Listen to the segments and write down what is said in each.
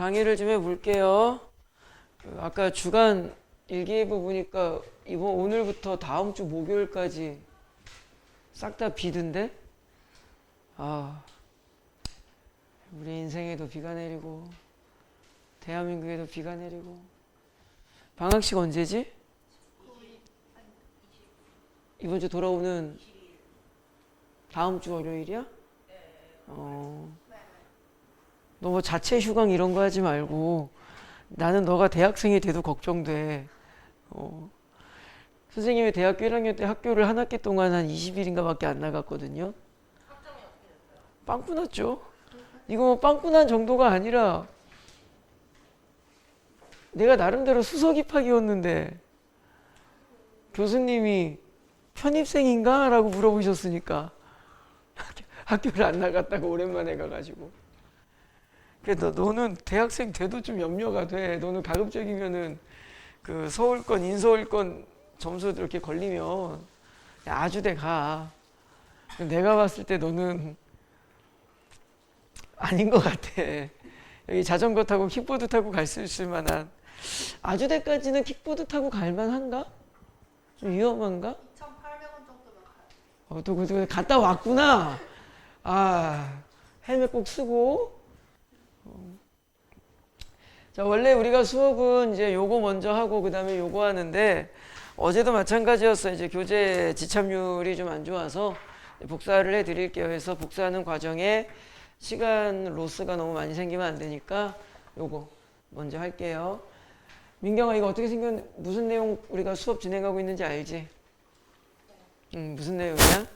강의를 좀 해볼게요. 아까 주간 일기예보 보니까 오늘부터 다음 주 목요일까지 싹 다 비던데? 우리 인생에도 비가 내리고 대한민국에도 비가 내리고. 방학식 언제지? 이번 주 돌아오는 다음 주 월요일이야? 너 뭐 자체 휴강 이런 거 하지 말고. 나는 너가 대학생이 돼도 걱정돼. 선생님이 대학교 1학년 때 학교를 한 학기 동안 한 20일인가 밖에 안 나갔거든요. 빵꾸 났죠. 이거 뭐 빵꾸 난 정도가 아니라 내가 나름대로 수석 입학이었는데 교수님이 편입생인가? 라고 물어보셨으니까 학교를 안 나갔다가 오랜만에 가가지고. 그래서 너는 대학생 돼도 좀 염려가 돼. 너는 가급적이면은 그 서울권, 인서울권 점수 이렇게 걸리면 아주대 가. 내가 봤을 때 너는 아닌 것 같아. 여기 자전거 타고 킥보드 타고 갈 수 있을 만한. 아주대까지는 킥보드 타고 갈 만한가? 좀 위험한가? 2,800원 정도면 가요. 또 갔다 왔구나. 헬멧 꼭 쓰고. 자, 원래 우리가 수업은 이제 요거 먼저 하고 그 다음에 요거 하는데 어제도 마찬가지였어요. 이제 교재 지참률이 좀 안 좋아서 복사를 해 드릴게요. 해서 복사하는 과정에 시간 로스가 너무 많이 생기면 안 되니까 요거 먼저 할게요. 민경아, 이거 어떻게 생겼, 무슨 내용 우리가 수업 진행하고 있는지 알지? 무슨 내용이야?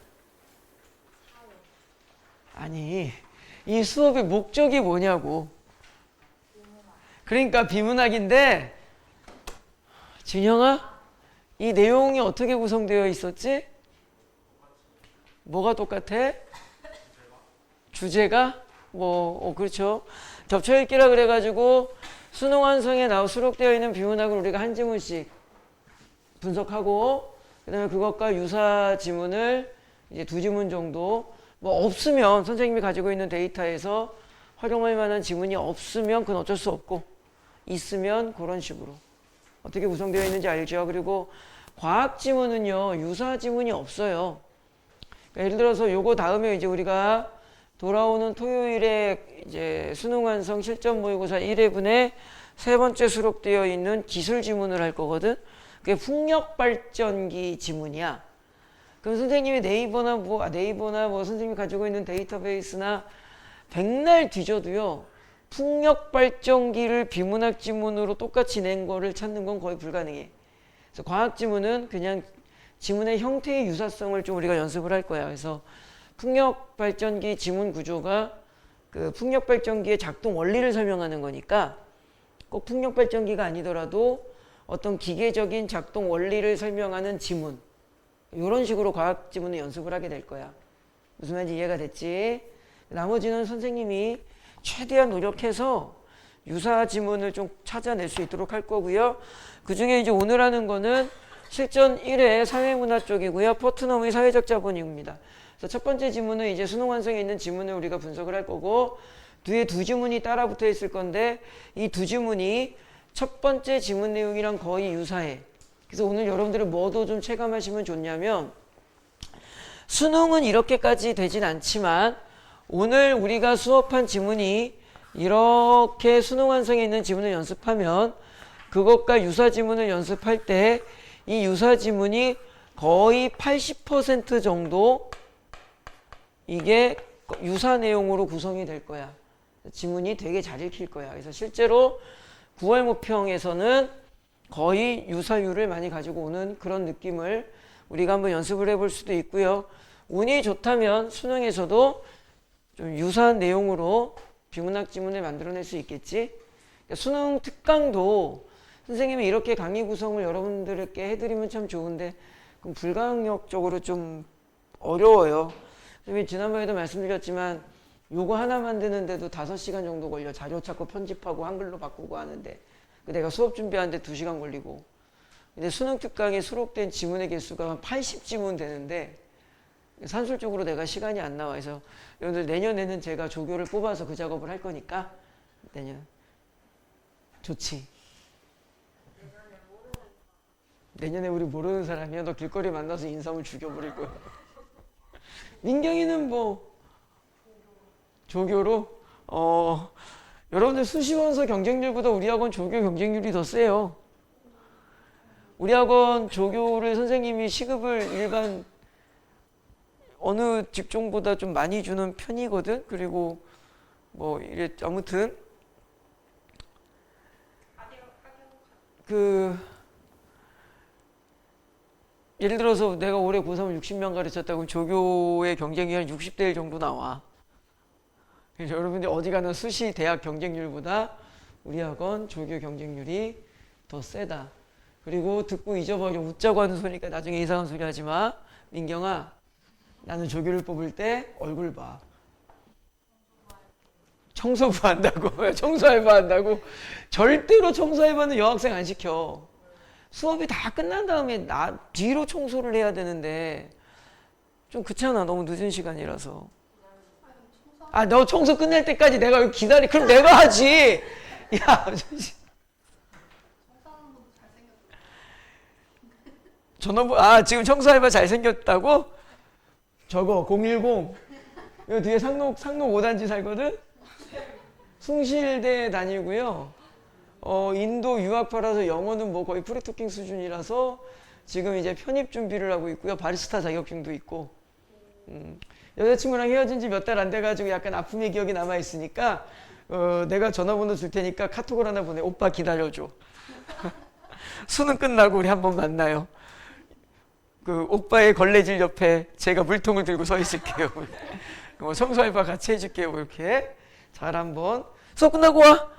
아니, 이 수업의 목적이 뭐냐고. 그러니까 비문학인데, 진영아, 이 내용이 어떻게 구성되어 있었지? 뭐가 똑같아? 주제가? 그렇죠. 겹쳐 읽기라 그래가지고 수능 완성에 수록되어 있는 비문학을 우리가 한 지문씩 분석하고, 그 다음에 그것과 유사 지문을 이제 두 지문 정도, 없으면 선생님이 가지고 있는 데이터에서 활용할 만한 지문이 없으면 그건 어쩔 수 없고, 있으면 그런 식으로 어떻게 구성되어 있는지 알죠. 그리고 과학 지문은요, 유사 지문이 없어요. 그러니까 예를 들어서 요거 다음에 이제 우리가 돌아오는 토요일에 이제 수능 완성 실전 모의고사 1회분에 세 번째 수록되어 있는 기술 지문을 할 거거든. 그게 풍력 발전기 지문이야. 그럼 선생님이 네이버나 선생님이 가지고 있는 데이터베이스나 백날 뒤져도요, 풍력 발전기를 비문학 지문으로 똑같이 낸 거를 찾는 건 거의 불가능해. 그래서 과학 지문은 그냥 지문의 형태의 유사성을 좀 우리가 연습을 할 거야. 그래서 풍력 발전기 지문 구조가 그 풍력 발전기의 작동 원리를 설명하는 거니까 꼭 풍력 발전기가 아니더라도 어떤 기계적인 작동 원리를 설명하는 지문, 이런 식으로 과학 지문을 연습을 하게 될 거야. 무슨 말인지 이해가 됐지? 나머지는 선생님이 최대한 노력해서 유사 지문을 좀 찾아낼 수 있도록 할 거고요. 그 중에 이제 오늘 하는 거는 실전 1회 사회문화 쪽이고요. 포트넘의 사회적 자본입니다. 그래서 첫 번째 지문은 이제 수능 완성에 있는 지문을 우리가 분석을 할 거고, 뒤에 두 지문이 따라 붙어 있을 건데 이 두 지문이 첫 번째 지문 내용이랑 거의 유사해. 그래서 오늘 여러분들이 뭐도 좀 체감하시면 좋냐면, 수능은 이렇게까지 되진 않지만 오늘 우리가 수업한 지문이 이렇게 수능 완성에 있는 지문을 연습하면 그것과 유사 지문을 연습할 때 이 유사 지문이 거의 80% 정도 이게 유사 내용으로 구성이 될 거야. 지문이 되게 잘 읽힐 거야. 그래서 실제로 9월 모평에서는 거의 유사율을 많이 가지고 오는 그런 느낌을 우리가 한번 연습을 해볼 수도 있고요. 운이 좋다면 수능에서도 좀 유사한 내용으로 비문학 지문을 만들어낼 수 있겠지. 그러니까 수능 특강도 선생님이 이렇게 강의 구성을 여러분들께 해드리면 참 좋은데 그럼 불가항력적으로 좀 어려워요. 지난번에도 말씀드렸지만 요거 하나 만드는데도 5시간 정도 걸려. 자료 찾고 편집하고 한글로 바꾸고 하는데 내가 수업 준비하는데 2시간 걸리고. 근데 수능 특강에 수록된 지문의 개수가 한 80지문 되는데 산술적으로 내가 시간이 안 나와. 그래서 여러분들 내년에는 제가 조교를 뽑아서 그 작업을 할 거니까 내년 좋지. 내년에 우리 모르는 사람이야. 너 길거리 만나서 인삼을 죽여버릴 거야. 민경이는 뭐 조교로 여러분들 수시원서 경쟁률보다 우리 학원 조교 경쟁률이 더 세요. 우리 학원 조교를 선생님이 시급을 일반 어느 직종보다 좀 많이 주는 편이거든. 그리고 뭐 이래 아무튼 예를 들어서 내가 올해 고3을 60명 가르쳤다고 조교의 경쟁률이 한 60대 1 정도 나와. 그래서 여러분들 어디 가는 수시 대학 경쟁률보다 우리 학원 조교 경쟁률이 더 세다. 그리고 듣고 잊어버려 웃자고 하는 소리니까 나중에 이상한 소리 하지 마. 민경아, 나는 조교를 뽑을 때 얼굴 봐. 청소부 한다고. 청소 알바 한다고. 절대로 청소 알바는 여학생 안 시켜. 수업이 다 끝난 다음에 뒤로 청소를 해야 되는데 좀 그렇잖아. 너무 늦은 시간이라서. 아, 너 청소 끝날 때까지 내가 여기 기다리. 그럼 내가 하지. 야, 전화부 지금 청소 알바 잘생겼다고? 저거 010. 여기 뒤에 상록 5단지 살거든. 숭실대 다니고요. 인도 유학파라서 영어는 뭐 거의 프리토킹 수준이라서 지금 이제 편입 준비를 하고 있고요. 바리스타 자격증도 있고. 여자친구랑 헤어진 지 몇 달 안 돼가지고 약간 아픔의 기억이 남아 있으니까 내가 전화번호 줄 테니까 카톡을 하나 보내. 오빠 기다려줘. 수능 끝나고 우리 한번 만나요. 그 오빠의 걸레질 옆에 제가 물통을 들고 서 있을게요. 뭐 청소 알바 같이 해줄게요. 뭐 이렇게 잘 한번 수업 끝나고 와.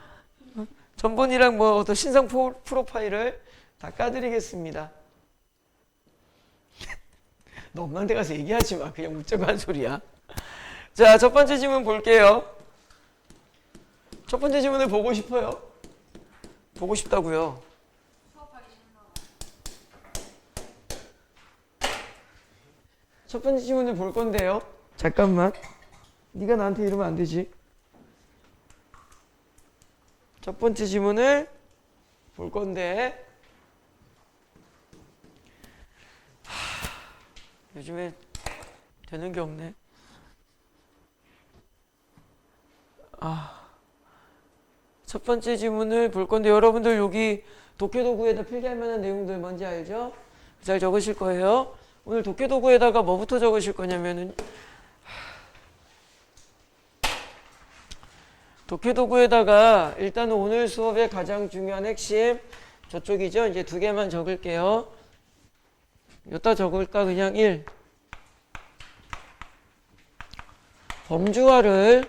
전본이랑 뭐 어떤 신상 프로파일을 다 까드리겠습니다. 너 엄마한 테 가서 얘기하지 마. 그냥 웃자고 한 소리야. 자, 첫 번째 질문 볼게요. 첫 번째 질문을 보고 싶어요. 보고 싶다고요. 첫 번째 질문을 볼 건데요. 잠깐만. 네가 나한테 이러면 안 되지. 첫 번째 질문을 볼 건데 요즘에 되는 게 없네. 첫 번째 질문을 볼 건데 여러분들 여기 독해도구에다 필기할 만한 내용들 뭔지 알죠? 잘 적으실 거예요. 오늘 독해도구에다가 뭐부터 적으실 거냐면은 독해도구에다가 일단은 오늘 수업의 가장 중요한 핵심 저쪽이죠. 이제 두 개만 적을게요. 여기다 적을까? 그냥 1. 범주화를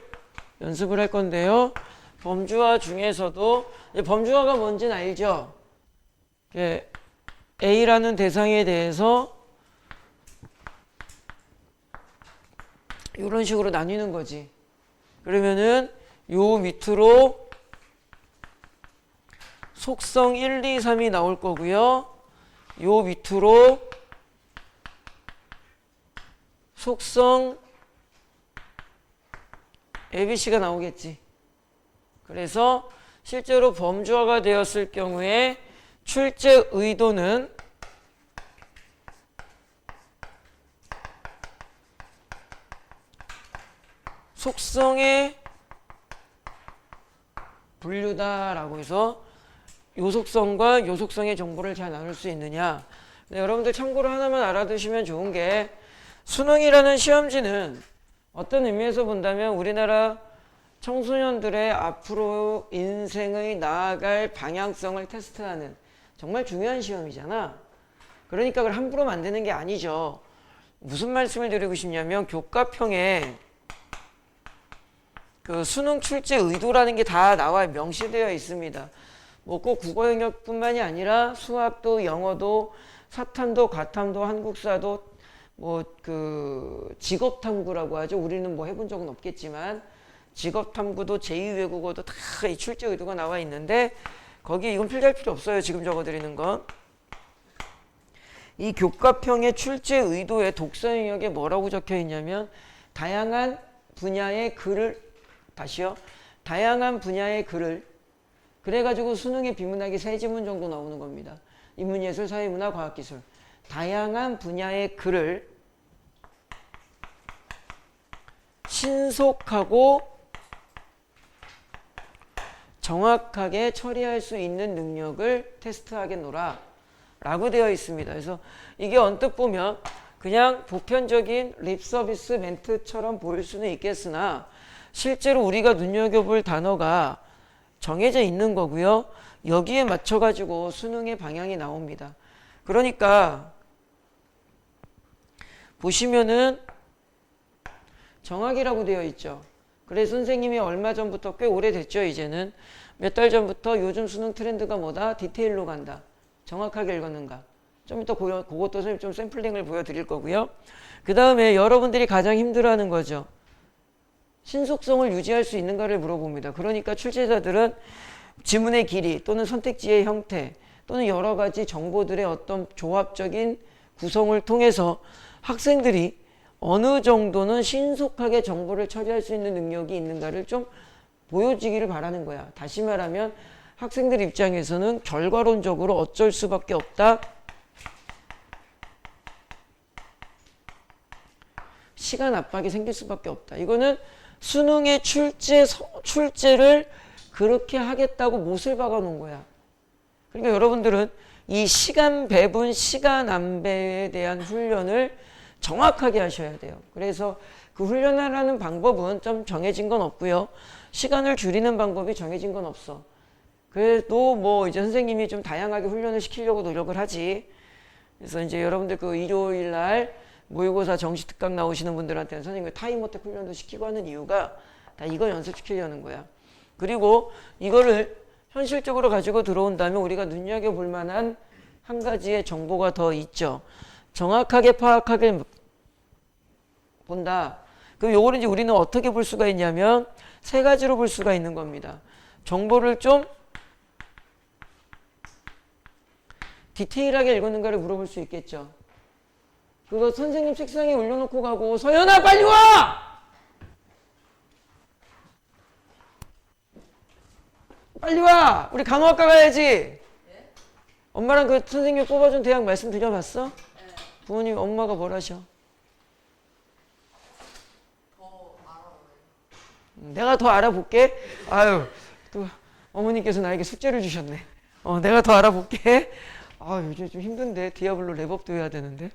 연습을 할 건데요. 범주화 중에서도 이제 범주화가 뭔지는 알죠? A라는 대상에 대해서 이런 식으로 나뉘는 거지. 그러면은 요 밑으로 속성 1, 2, 3이 나올 거고요. 요 밑으로 속성 ABC가 나오겠지. 그래서 실제로 범주화가 되었을 경우에 출제 의도는 속성의 분류다라고 해서 요 속성과 요 속성의 정보를 잘 나눌 수 있느냐. 네, 여러분들 참고로 하나만 알아두시면 좋은 게 수능이라는 시험지는 어떤 의미에서 본다면 우리나라 청소년들의 앞으로 인생의 나아갈 방향성을 테스트하는 정말 중요한 시험이잖아. 그러니까 그걸 함부로 만드는 게 아니죠. 무슨 말씀을 드리고 싶냐면 교과평에 그 수능 출제 의도라는 게 다 나와 명시되어 있습니다. 뭐 꼭 국어 영역뿐만이 아니라 수학도 영어도 사탐도 가탐도 한국사도 뭐 그 직업 탐구라고 하죠. 우리는 뭐 해본 적은 없겠지만 직업 탐구도 제2 외국어도 다 이 출제 의도가 나와 있는데 거기 이건 필기할 필요 없어요. 지금 적어드리는 건. 이 교과평의 출제 의도의 독서 영역에 뭐라고 적혀 있냐면 다양한 분야의 글을 다시요. 다양한 분야의 글을 그래가지고 수능의 비문학이 3지문 정도 나오는 겁니다. 인문예술, 사회문화, 과학기술. 다양한 분야의 글을 신속하고 정확하게 처리할 수 있는 능력을 테스트하겠노라 라고 되어 있습니다. 그래서 이게 언뜻 보면 그냥 보편적인 립 서비스 멘트처럼 보일 수는 있겠으나 실제로 우리가 눈여겨볼 단어가 정해져 있는 거고요. 여기에 맞춰가지고 수능의 방향이 나옵니다. 그러니까 보시면은 정학이라고 되어 있죠. 그래서 선생님이 얼마 전부터 꽤 오래됐죠. 이제는 몇 달 전부터 요즘 수능 트렌드가 뭐다? 디테일로 간다. 정확하게 읽었는가. 좀 이따 그것도 선생님 좀 샘플링을 보여드릴 거고요. 그 다음에 여러분들이 가장 힘들어하는 거죠. 신속성을 유지할 수 있는가를 물어봅니다. 그러니까 출제자들은 지문의 길이 또는 선택지의 형태 또는 여러 가지 정보들의 어떤 조합적인 구성을 통해서 학생들이 어느 정도는 신속하게 정보를 처리할 수 있는 능력이 있는가를 좀 보여주기를 바라는 거야. 다시 말하면 학생들 입장에서는 결과론적으로 어쩔 수밖에 없다. 시간 압박이 생길 수밖에 없다. 이거는 수능의 출제를 그렇게 하겠다고 못을 박아 놓은 거야. 그러니까 여러분들은 이 시간 배분, 시간 안배에 대한 훈련을 정확하게 하셔야 돼요. 그래서 그 훈련을 하는 방법은 좀 정해진 건 없고요. 시간을 줄이는 방법이 정해진 건 없어. 그래도 뭐 이제 선생님이 좀 다양하게 훈련을 시키려고 노력을 하지. 그래서 이제 여러분들 그 일요일 날 모의고사 정시 특강 나오시는 분들한테는 선생님이 타임어택 훈련도 시키고 하는 이유가 다 이거 연습시키려는 거야. 그리고 이거를 현실적으로 가지고 들어온다면 우리가 눈여겨볼 만한 한 가지의 정보가 더 있죠. 정확하게 파악하길 본다. 그럼 요거를 이제 우리는 어떻게 볼 수가 있냐면 세 가지로 볼 수가 있는 겁니다. 정보를 좀 디테일하게 읽었는가를 물어볼 수 있겠죠. 그거 선생님 책상에 올려놓고 가고 서연아 빨리 와! 빨리 와! 우리 간호학과 가야지. 네? 엄마랑 그 선생님 뽑아준 대학 말씀드려봤어? 네. 부모님 엄마가 뭘 하셔? 더 알아보래요. 내가 더 알아볼게. 아유 또 어머니께서 나에게 숙제를 주셨네. 내가 더 알아볼게. 요즘 좀 힘든데 디아블로 랩업도 해야 되는데.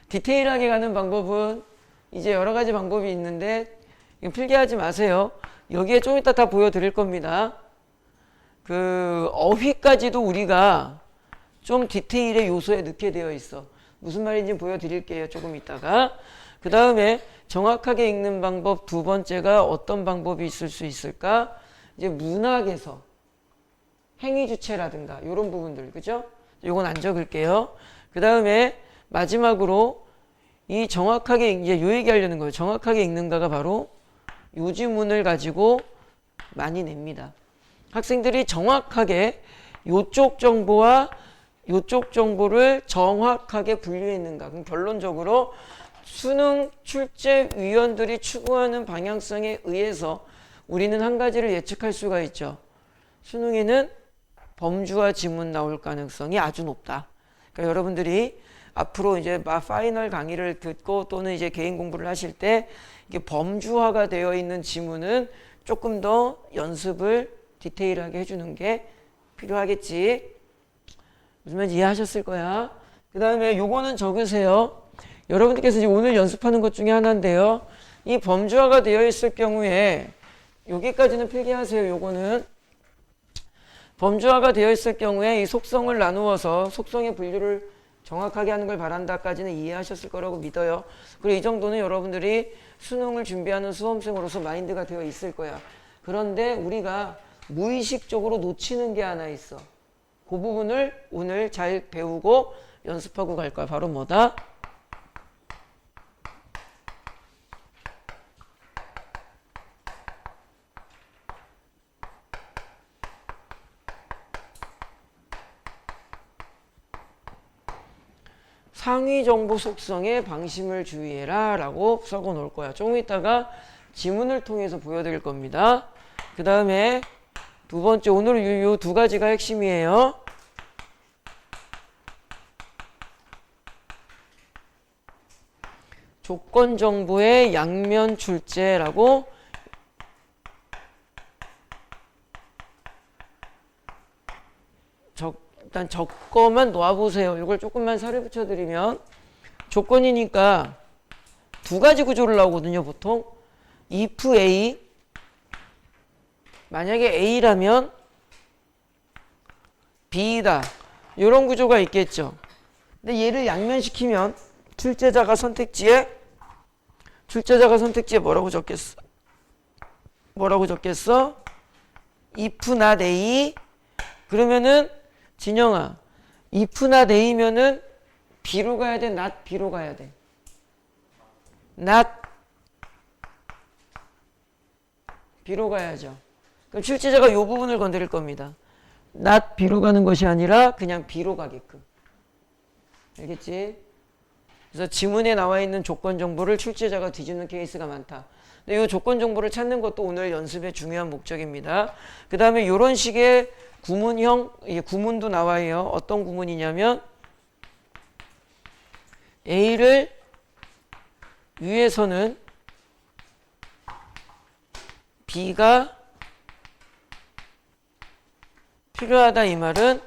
디테일하게 가는 방법은 이제 여러 가지 방법이 있는데 이거 필기하지 마세요. 여기에 좀 이따 다 보여드릴 겁니다. 그 어휘까지도 우리가 좀 디테일의 요소에 넣게 되어 있어. 무슨 말인지 보여드릴게요. 조금 이따가. 그 다음에 정확하게 읽는 방법 두 번째가 어떤 방법이 있을 수 있을까? 이제 문학에서 행위주체라든가 이런 부분들, 그죠? 요건 안 적을게요. 그 다음에 마지막으로 이 정확하게 이제 요 얘기하려는 거예요. 정확하게 읽는가가 바로 요 지문을 가지고 많이 냅니다. 학생들이 정확하게 요쪽 정보와 요쪽 정보를 정확하게 분류했는가. 그럼 결론적으로 수능 출제위원들이 추구하는 방향성에 의해서 우리는 한 가지를 예측할 수가 있죠. 수능에는 범주와 지문 나올 가능성이 아주 높다. 그러니까 여러분들이 앞으로 이제 파이널 강의를 듣고 또는 이제 개인 공부를 하실 때 이게 범주화가 되어 있는 지문은 조금 더 연습을 디테일하게 해주는 게 필요하겠지. 무슨 말인지 이해하셨을 거야. 그 다음에 요거는 적으세요. 여러분들께서 이제 오늘 연습하는 것 중에 하나인데요. 이 범주화가 되어 있을 경우에 여기까지는 필기하세요. 요거는 범주화가 되어 있을 경우에 이 속성을 나누어서 속성의 분류를 정확하게 하는 걸 바란다까지는 이해하셨을 거라고 믿어요. 그리고 이 정도는 여러분들이 수능을 준비하는 수험생으로서 마인드가 되어 있을 거야. 그런데 우리가 무의식적으로 놓치는 게 하나 있어. 그 부분을 오늘 잘 배우고 연습하고 갈 거야. 바로 뭐다? 상위 정보 속성에 방심을 주의해라 라고 적어 놓을 거야. 조금 있다가 지문을 통해서 보여드릴 겁니다. 그 다음에 두 번째, 오늘은 요 두 가지가 핵심이에요. 조건 정보의 양면 출제라고 일단 적거만 놓아보세요. 이걸 조금만 살을 붙여드리면 조건이니까 두 가지 구조를 나오거든요. 보통 if A, 만약에 A라면 B다, 이런 구조가 있겠죠. 근데 얘를 양면시키면 출제자가 선택지에 뭐라고 적겠어? if not A. 그러면은 진영아, if not A면은 B로 가야 돼, not B로 가야 돼? not B로 가야죠. 그럼 출제자가 이 부분을 건드릴 겁니다. not B로 가는 것이 아니라 그냥 B로 가게끔. 알겠지? 그래서 지문에 나와 있는 조건 정보를 출제자가 뒤집는 케이스가 많다. 근데 이 조건 정보를 찾는 것도 오늘 연습의 중요한 목적입니다. 그 다음에 이런 식의 구문형, 구문도 나와요. 어떤 구문이냐면 A를 위해서는 B가 필요하다. 이 말은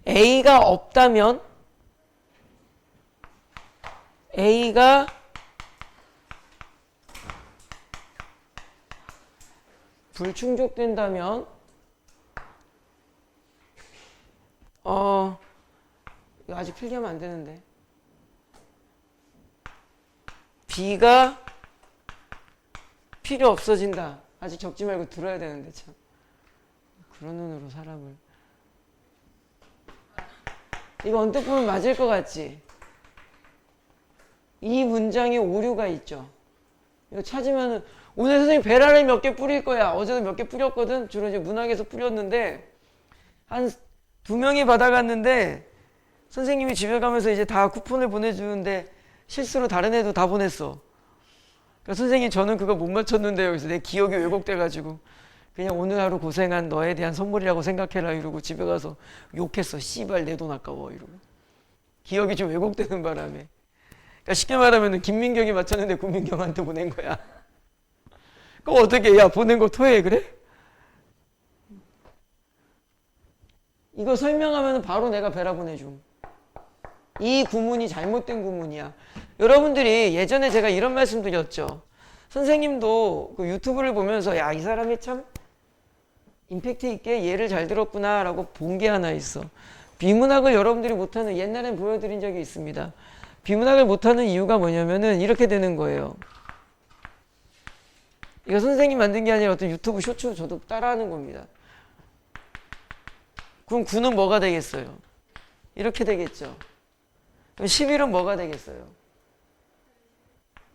A가 없다면 A가 불충족된다면 이거 아직 필기하면 안 되는데 B가 필요 없어진다. 아직 적지 말고 들어야 되는데 참 그런 눈으로 사람을 이거 언뜻 보면 맞을 것 같지? 이 문장에 오류가 있죠. 이거 찾으면은 오늘 선생님 베라를 몇 개 뿌릴 거야. 어제도 몇 개 뿌렸거든. 주로 이제 문학에서 뿌렸는데 한 2명이 받아갔는데 선생님이 집에 가면서 이제 다 쿠폰을 보내주는데 실수로 다른 애도 다 보냈어. 그러니까 선생님 저는 그거 못 맞췄는데요. 그래서 내 기억이 왜곡돼가지고 그냥 오늘 하루 고생한 너에 대한 선물이라고 생각해라 이러고 집에 가서 욕했어. 씨발 내 돈 아까워 이러고. 기억이 좀 왜곡되는 바람에. 그러니까 쉽게 말하면 김민경이 맞췄는데 구민경한테 보낸 거야. 그럼 어떻게 야 보낸 거 토해 그래? 이거 설명하면 바로 내가 베라 보내줌. 이 구문이 잘못된 구문이야. 여러분들이 예전에 제가 이런 말씀 드렸죠. 선생님도 그 유튜브를 보면서 야, 이 사람이 참 임팩트 있게 예를 잘 들었구나 라고 본 게 하나 있어. 비문학을 여러분들이 못하는, 옛날엔 보여드린 적이 있습니다. 비문학을 못하는 이유가 뭐냐면은 이렇게 되는 거예요. 이거 선생님 만든 게 아니라 어떤 유튜브 쇼츠 저도 따라하는 겁니다. 그럼 9는 뭐가 되겠어요? 이렇게 되겠죠. 그럼 11은 뭐가 되겠어요?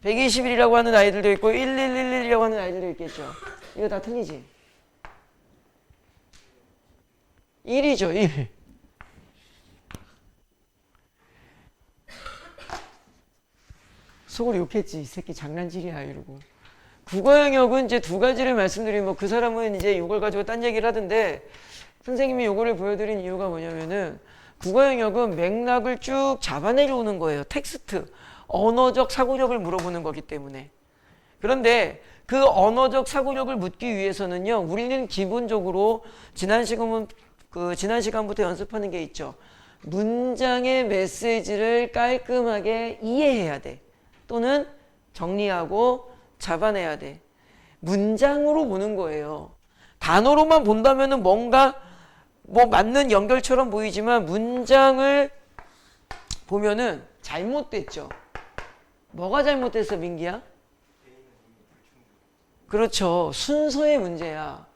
121이라고 하는 아이들도 있고 1111이라고 하는 아이들도 있겠죠. 이거 다 틀리지? 1이죠, 1. 속으로 욕했지. 이 새끼 장난질이야 이러고. 국어 영역은 이제 두 가지를 말씀드리면 뭐 그 사람은 이제 이걸 가지고 딴 얘기를 하던데 선생님이 요거를 보여드린 이유가 뭐냐면은 국어 영역은 맥락을 쭉 잡아내려오는 거예요. 텍스트, 언어적 사고력을 물어보는 거기 때문에. 그런데 그 언어적 사고력을 묻기 위해서는요, 우리는 기본적으로 지난 시간부터 연습하는 게 있죠. 문장의 메시지를 깔끔하게 이해해야 돼. 또는 정리하고 잡아내야 돼. 문장으로 보는 거예요. 단어로만 본다면은 뭔가 뭐 맞는 연결처럼 보이지만 문장을 보면은 잘못됐죠. 뭐가 잘못됐어, 민기야? 그렇죠. 순서의 문제야.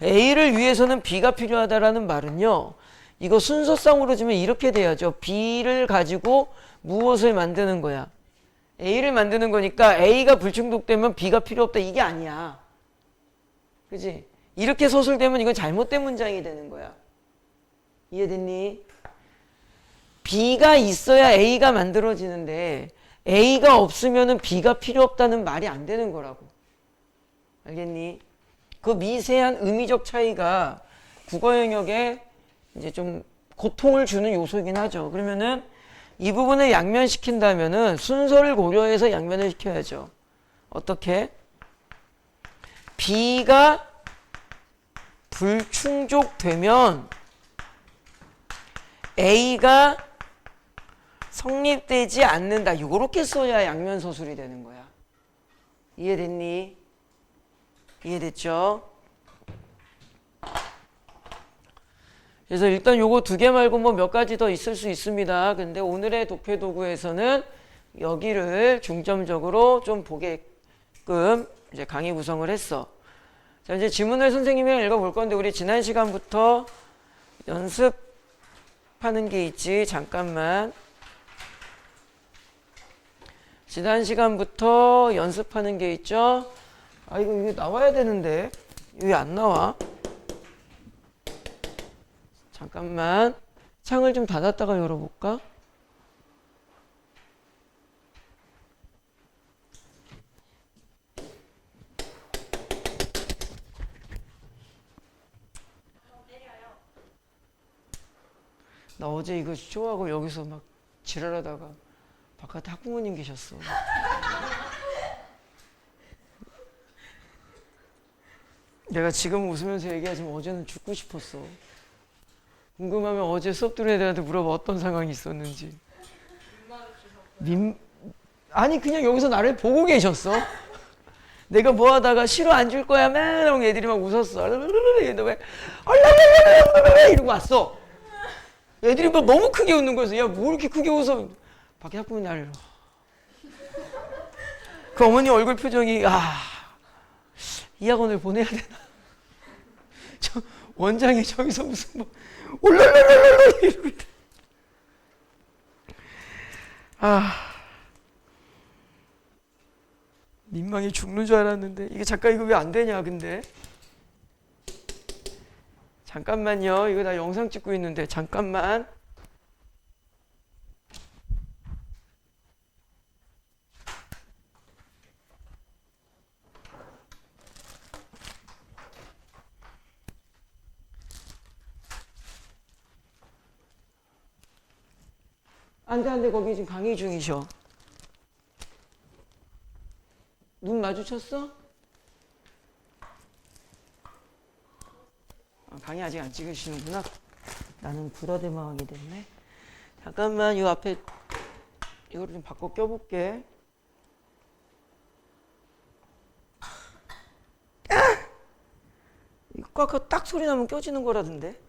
A를 위해서는 B가 필요하다라는 말은요. 이거 순서상으로 주면 이렇게 돼야죠. B를 가지고 무엇을 만드는 거야? A를 만드는 거니까 A가 불충족되면 B가 필요 없다. 이게 아니야. 그지? 이렇게 서술되면 이건 잘못된 문장이 되는 거야. 이해됐니? B가 있어야 A가 만들어지는데 A가 없으면 B가 필요 없다는 말이 안 되는 거라고. 알겠니? 그 미세한 의미적 차이가 국어 영역에 이제 좀 고통을 주는 요소이긴 하죠. 그러면은 이 부분을 양면시킨다면은 순서를 고려해서 양면을 시켜야죠. 어떻게? B가 불충족되면 A가 성립되지 않는다. 요렇게 써야 양면 서술이 되는 거야. 이해됐니? 이해됐죠? 그래서 일단 요거 두 개 말고 뭐 몇 가지 더 있을 수 있습니다. 근데 오늘의 독해 도구에서는 여기를 중점적으로 좀 보게끔 이제 강의 구성을 했어. 자, 이제 지문을 선생님이랑 읽어볼 건데 우리 지난 시간부터 연습하는 게 있지. 잠깐만. 지난 시간부터 연습하는 게 있죠. 아, 이거 나와야 되는데 왜 안 나와? 잠깐만. 창을 좀 닫았다가 열어볼까? 나 어제 이거 쇼하고 여기서 막 지랄하다가 바깥에 학부모님 계셨어. 내가 지금 웃으면서 얘기하지만 어제는 죽고 싶었어. 궁금하면 어제 수업 들은 애들한테 물어봐 어떤 상황이 있었는지. 아니 그냥 여기서 나를 보고 계셨어. 내가 뭐 하다가 싫어 안 줄 거야 맨 애들이 막 웃었어. 왜 이러고 왔어. 애들이 막 너무 크게 웃는 거였어. 야 뭐 이렇게 크게 웃어. 밖에 학부모님 나를. 그 어머니 얼굴 표정이 이 학원을 보내야 되나? 저 원장이 저기서 무슨 뭐 올랄랄랄랄 이러고 있다. 민망해 죽는 줄 알았는데 이게 잠깐 이거 왜 안 되냐 근데 잠깐만요. 이거 나 영상 찍고 있는데 잠깐만. 안 돼, 거기 지금 강의 중이셔. 눈 마주쳤어? 강의 아직 안 찍으시는구나. 나는 불화대망하게 됐네. 잠깐만, 이 앞에 이거를 좀 바꿔 껴볼게. 이거 꽉 딱 소리 나면 껴지는 거라던데.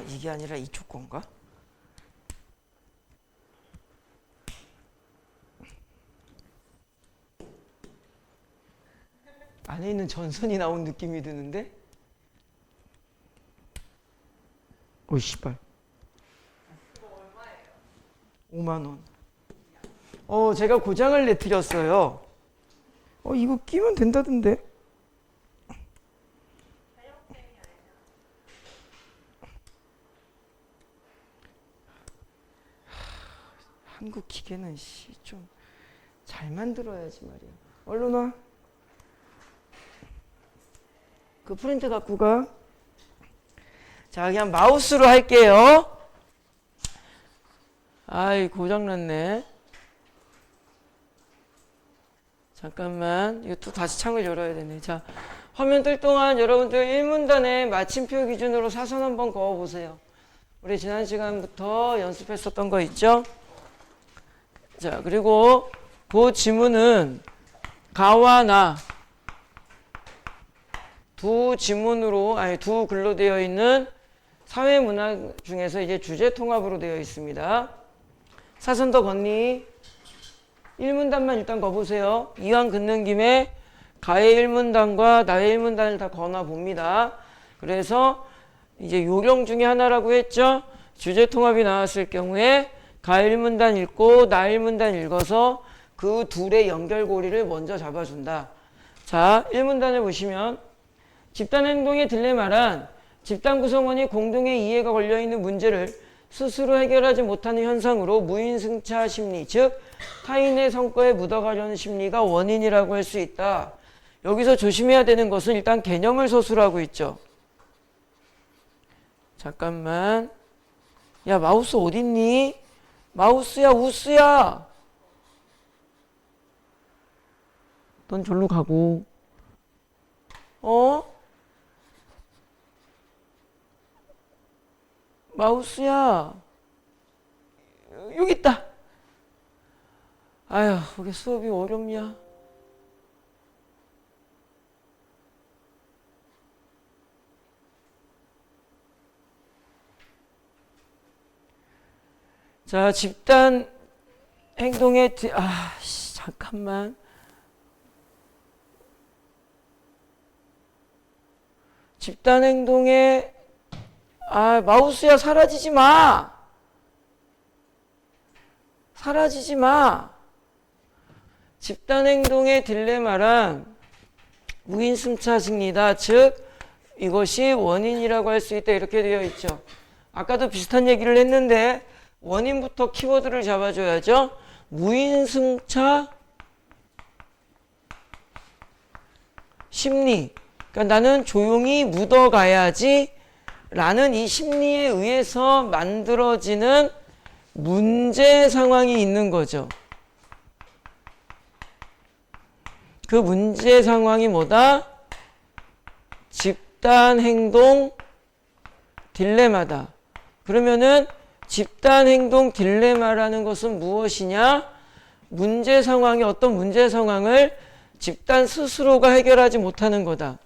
이게 아니라 이쪽 건가? 안에 있는 전선이 나온 느낌이 드는데? 오, 씨발. 그거 얼마예요? 5만원. 제가 고장을 내드렸어요. 이거 끼면 된다던데? 한국 기계는 좀 잘 만들어야지 말이야. 얼른 와. 그 프린트 갖고 가. 자, 그냥 마우스로 할게요. 고장났네. 잠깐만. 이거 또 다시 창을 열어야 되네. 자, 화면 뜰 동안 여러분들 1문단에 마침표 기준으로 사선 한번 그어보세요. 우리 지난 시간부터 연습했었던 거 있죠? 자, 그리고 그 지문은 가와 나 두 글로 되어 있는 사회문학 중에서 이제 주제 통합으로 되어 있습니다. 사선 더 걷니? 1문단만 일단 거보세요. 이왕 긋는 김에 가의 1문단과 나의 1문단을 다 거나 봅니다. 그래서 이제 요령 중에 하나라고 했죠. 주제 통합이 나왔을 경우에 가 1문단 읽고 나 1문단 읽어서 그 둘의 연결고리를 먼저 잡아준다. 자, 1문단을 보시면 집단 행동의 딜레마란 집단 구성원이 공동의 이해가 걸려있는 문제를 스스로 해결하지 못하는 현상으로 무인승차 심리, 즉 타인의 성과에 묻어가려는 심리가 원인이라고 할 수 있다. 여기서 조심해야 되는 것은 일단 개념을 서술하고 있죠. 잠깐만. 야, 마우스 어딨니? 마우스야, 우스야. 넌 절로 가고. 마우스야. 여기 있다. 아휴, 왜 수업이 어렵냐? 자, 집단 행동의 잠깐만. 집단 행동의 마우스야, 사라지지 마. 사라지지 마. 집단 행동의 딜레마란 무인승차 심리다. 즉 이것이 원인이라고 할 수 있다. 이렇게 되어 있죠. 아까도 비슷한 얘기를 했는데 원인부터 키워드를 잡아줘야죠. 무인승차 심리. 그러니까 나는 조용히 묻어가야지 라는 이 심리에 의해서 만들어지는 문제 상황이 있는 거죠. 그 문제 상황이 뭐다? 집단 행동 딜레마다. 그러면은 집단 행동 딜레마라는 것은 무엇이냐? 문제 상황이 어떤 문제 상황을 집단 스스로가 해결하지 못하는 거다.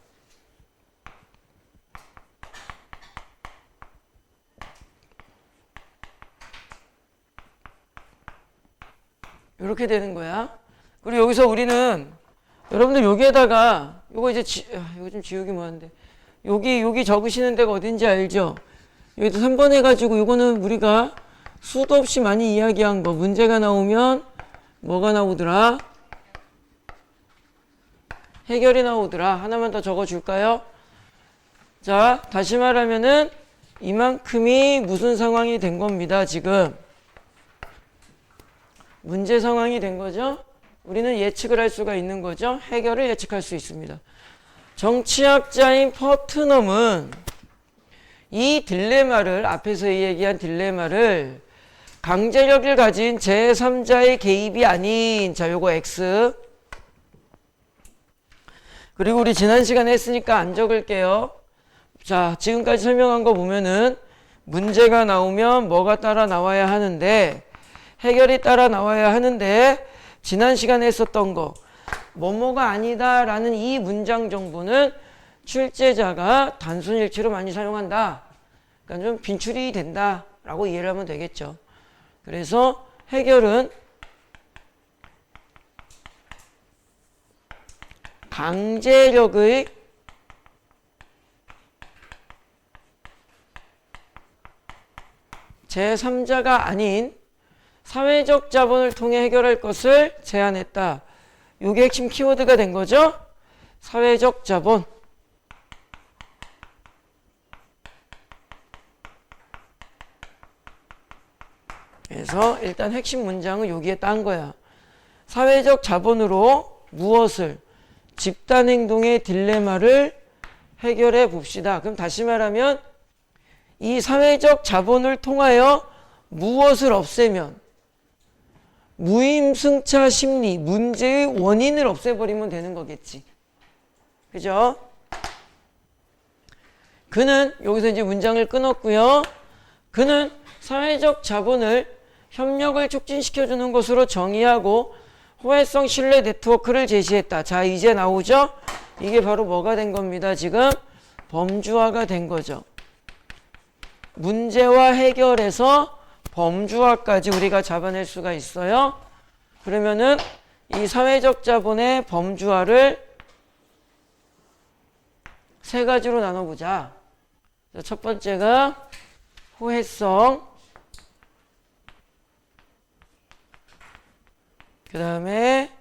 이렇게 되는 거야. 그리고 여기서 우리는 여러분들 여기에다가 요거 이제 이거 좀 지우기 뭐한데 여기 적으시는 데가 어딘지 알죠? 여기도 3번 해가지고 요거는 우리가 수도 없이 많이 이야기한 거. 문제가 나오면 뭐가 나오더라? 해결이 나오더라. 하나만 더 적어줄까요? 자, 다시 말하면은 이만큼이 무슨 상황이 된 겁니다. 지금 문제 상황이 된 거죠. 우리는 예측을 할 수가 있는 거죠. 해결을 예측할 수 있습니다. 정치학자인 퍼트넘은 이 딜레마를, 앞에서 얘기한 딜레마를 강제력을 가진 제3자의 개입이 아닌, 자, 요거 X. 그리고 우리 지난 시간에 했으니까 안 적을게요. 자, 지금까지 설명한 거 보면은 문제가 나오면 뭐가 따라 나와야 하는데, 해결이 따라 나와야 하는데, 지난 시간에 했었던 거, 뭐뭐가 아니다 라는 이 문장 정보는 출제자가 단순일치로 많이 사용한다. 그러니까 좀 빈출이 된다 라고 이해를 하면 되겠죠. 그래서 해결은 강제력의 제3자가 아닌 사회적 자본을 통해 해결할 것을 제안했다. 이게 핵심 키워드가 된 거죠. 사회적 자본. 그래서 일단 핵심 문장은 여기에 딴 거야. 사회적 자본으로 무엇을? 집단 행동의 딜레마를 해결해 봅시다. 그럼 다시 말하면 이 사회적 자본을 통하여 무엇을 없애면? 무임승차 심리, 문제의 원인을 없애버리면 되는 거겠지. 그죠? 그는, 여기서 이제 문장을 끊었고요. 그는 사회적 자본을 협력을 촉진시켜주는 것으로 정의하고 호혜성 신뢰 네트워크를 제시했다. 자, 이제 나오죠? 이게 바로 뭐가 된 겁니다. 지금 범주화가 된 거죠. 문제와 해결에서 범주화까지 우리가 잡아낼 수가 있어요. 그러면은 이 사회적 자본의 범주화를 세 가지로 나눠보자. 첫 번째가 호혜성, 그 다음에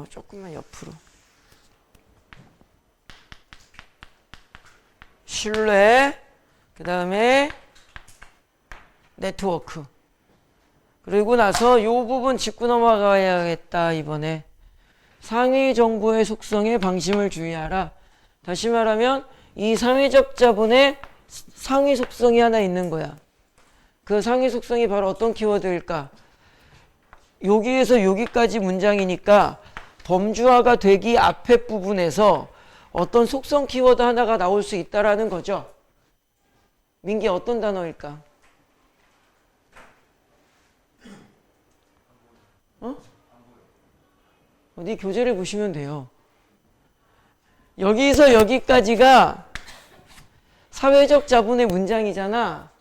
조금만 옆으로 신뢰, 그 다음에 네트워크. 그리고 나서 이 부분 짚고 넘어가야겠다. 이번에 상위 정보의 속성에 방심을 주의하라. 다시 말하면 이 사회적 자본의 상위 속성이 하나 있는 거야. 그 상위 속성이 바로 어떤 키워드일까? 여기에서 여기까지 문장이니까 범주화가 되기 앞에 부분에서 어떤 속성 키워드 하나가 나올 수 있다라는 거죠. 민기 어떤 단어일까? 어디 교재를 보시면 돼요. 여기서 여기까지가 사회적 자본의 문장이잖아.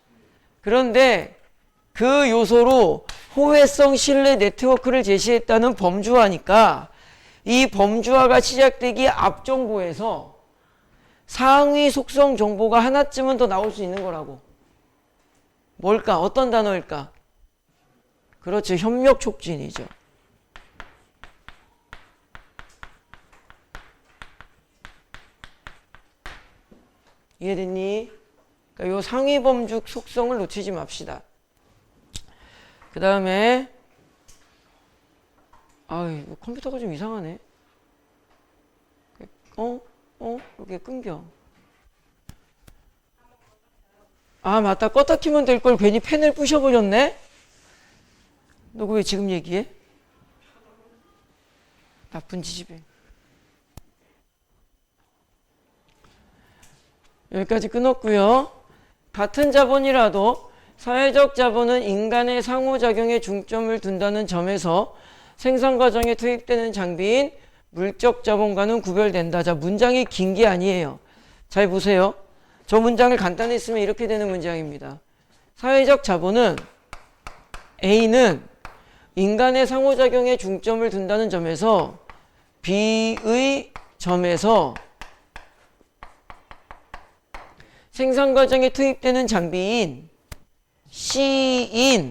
그런데 그 요소로 호혜성 신뢰 네트워크를 제시했다는 범주화니까 이 범주화가 시작되기 앞 정보에서 상위 속성 정보가 하나쯤은 더 나올 수 있는 거라고. 뭘까? 어떤 단어일까? 그렇죠. 협력 촉진이죠. 이해됐니? 그러니까 요 상위 범주 속성을 놓치지 맙시다. 그 다음에 컴퓨터가 좀 이상하네. 이렇게 끊겨. 맞다. 껐다 키면 될 걸 괜히 펜을 부셔버렸네. 너 왜 지금 얘기해? 나쁜 지지배. 여기까지 끊었고요. 같은 자본이라도 사회적 자본은 인간의 상호작용에 중점을 둔다는 점에서 생산 과정에 투입되는 장비인 물적 자본과는 구별된다. 자, 문장이 긴 게 아니에요. 잘 보세요. 저 문장을 간단히 쓰면 이렇게 되는 문장입니다. 사회적 자본은 A는 인간의 상호작용에 중점을 둔다는 점에서 B의 점에서 생산 과정에 투입되는 장비인 C인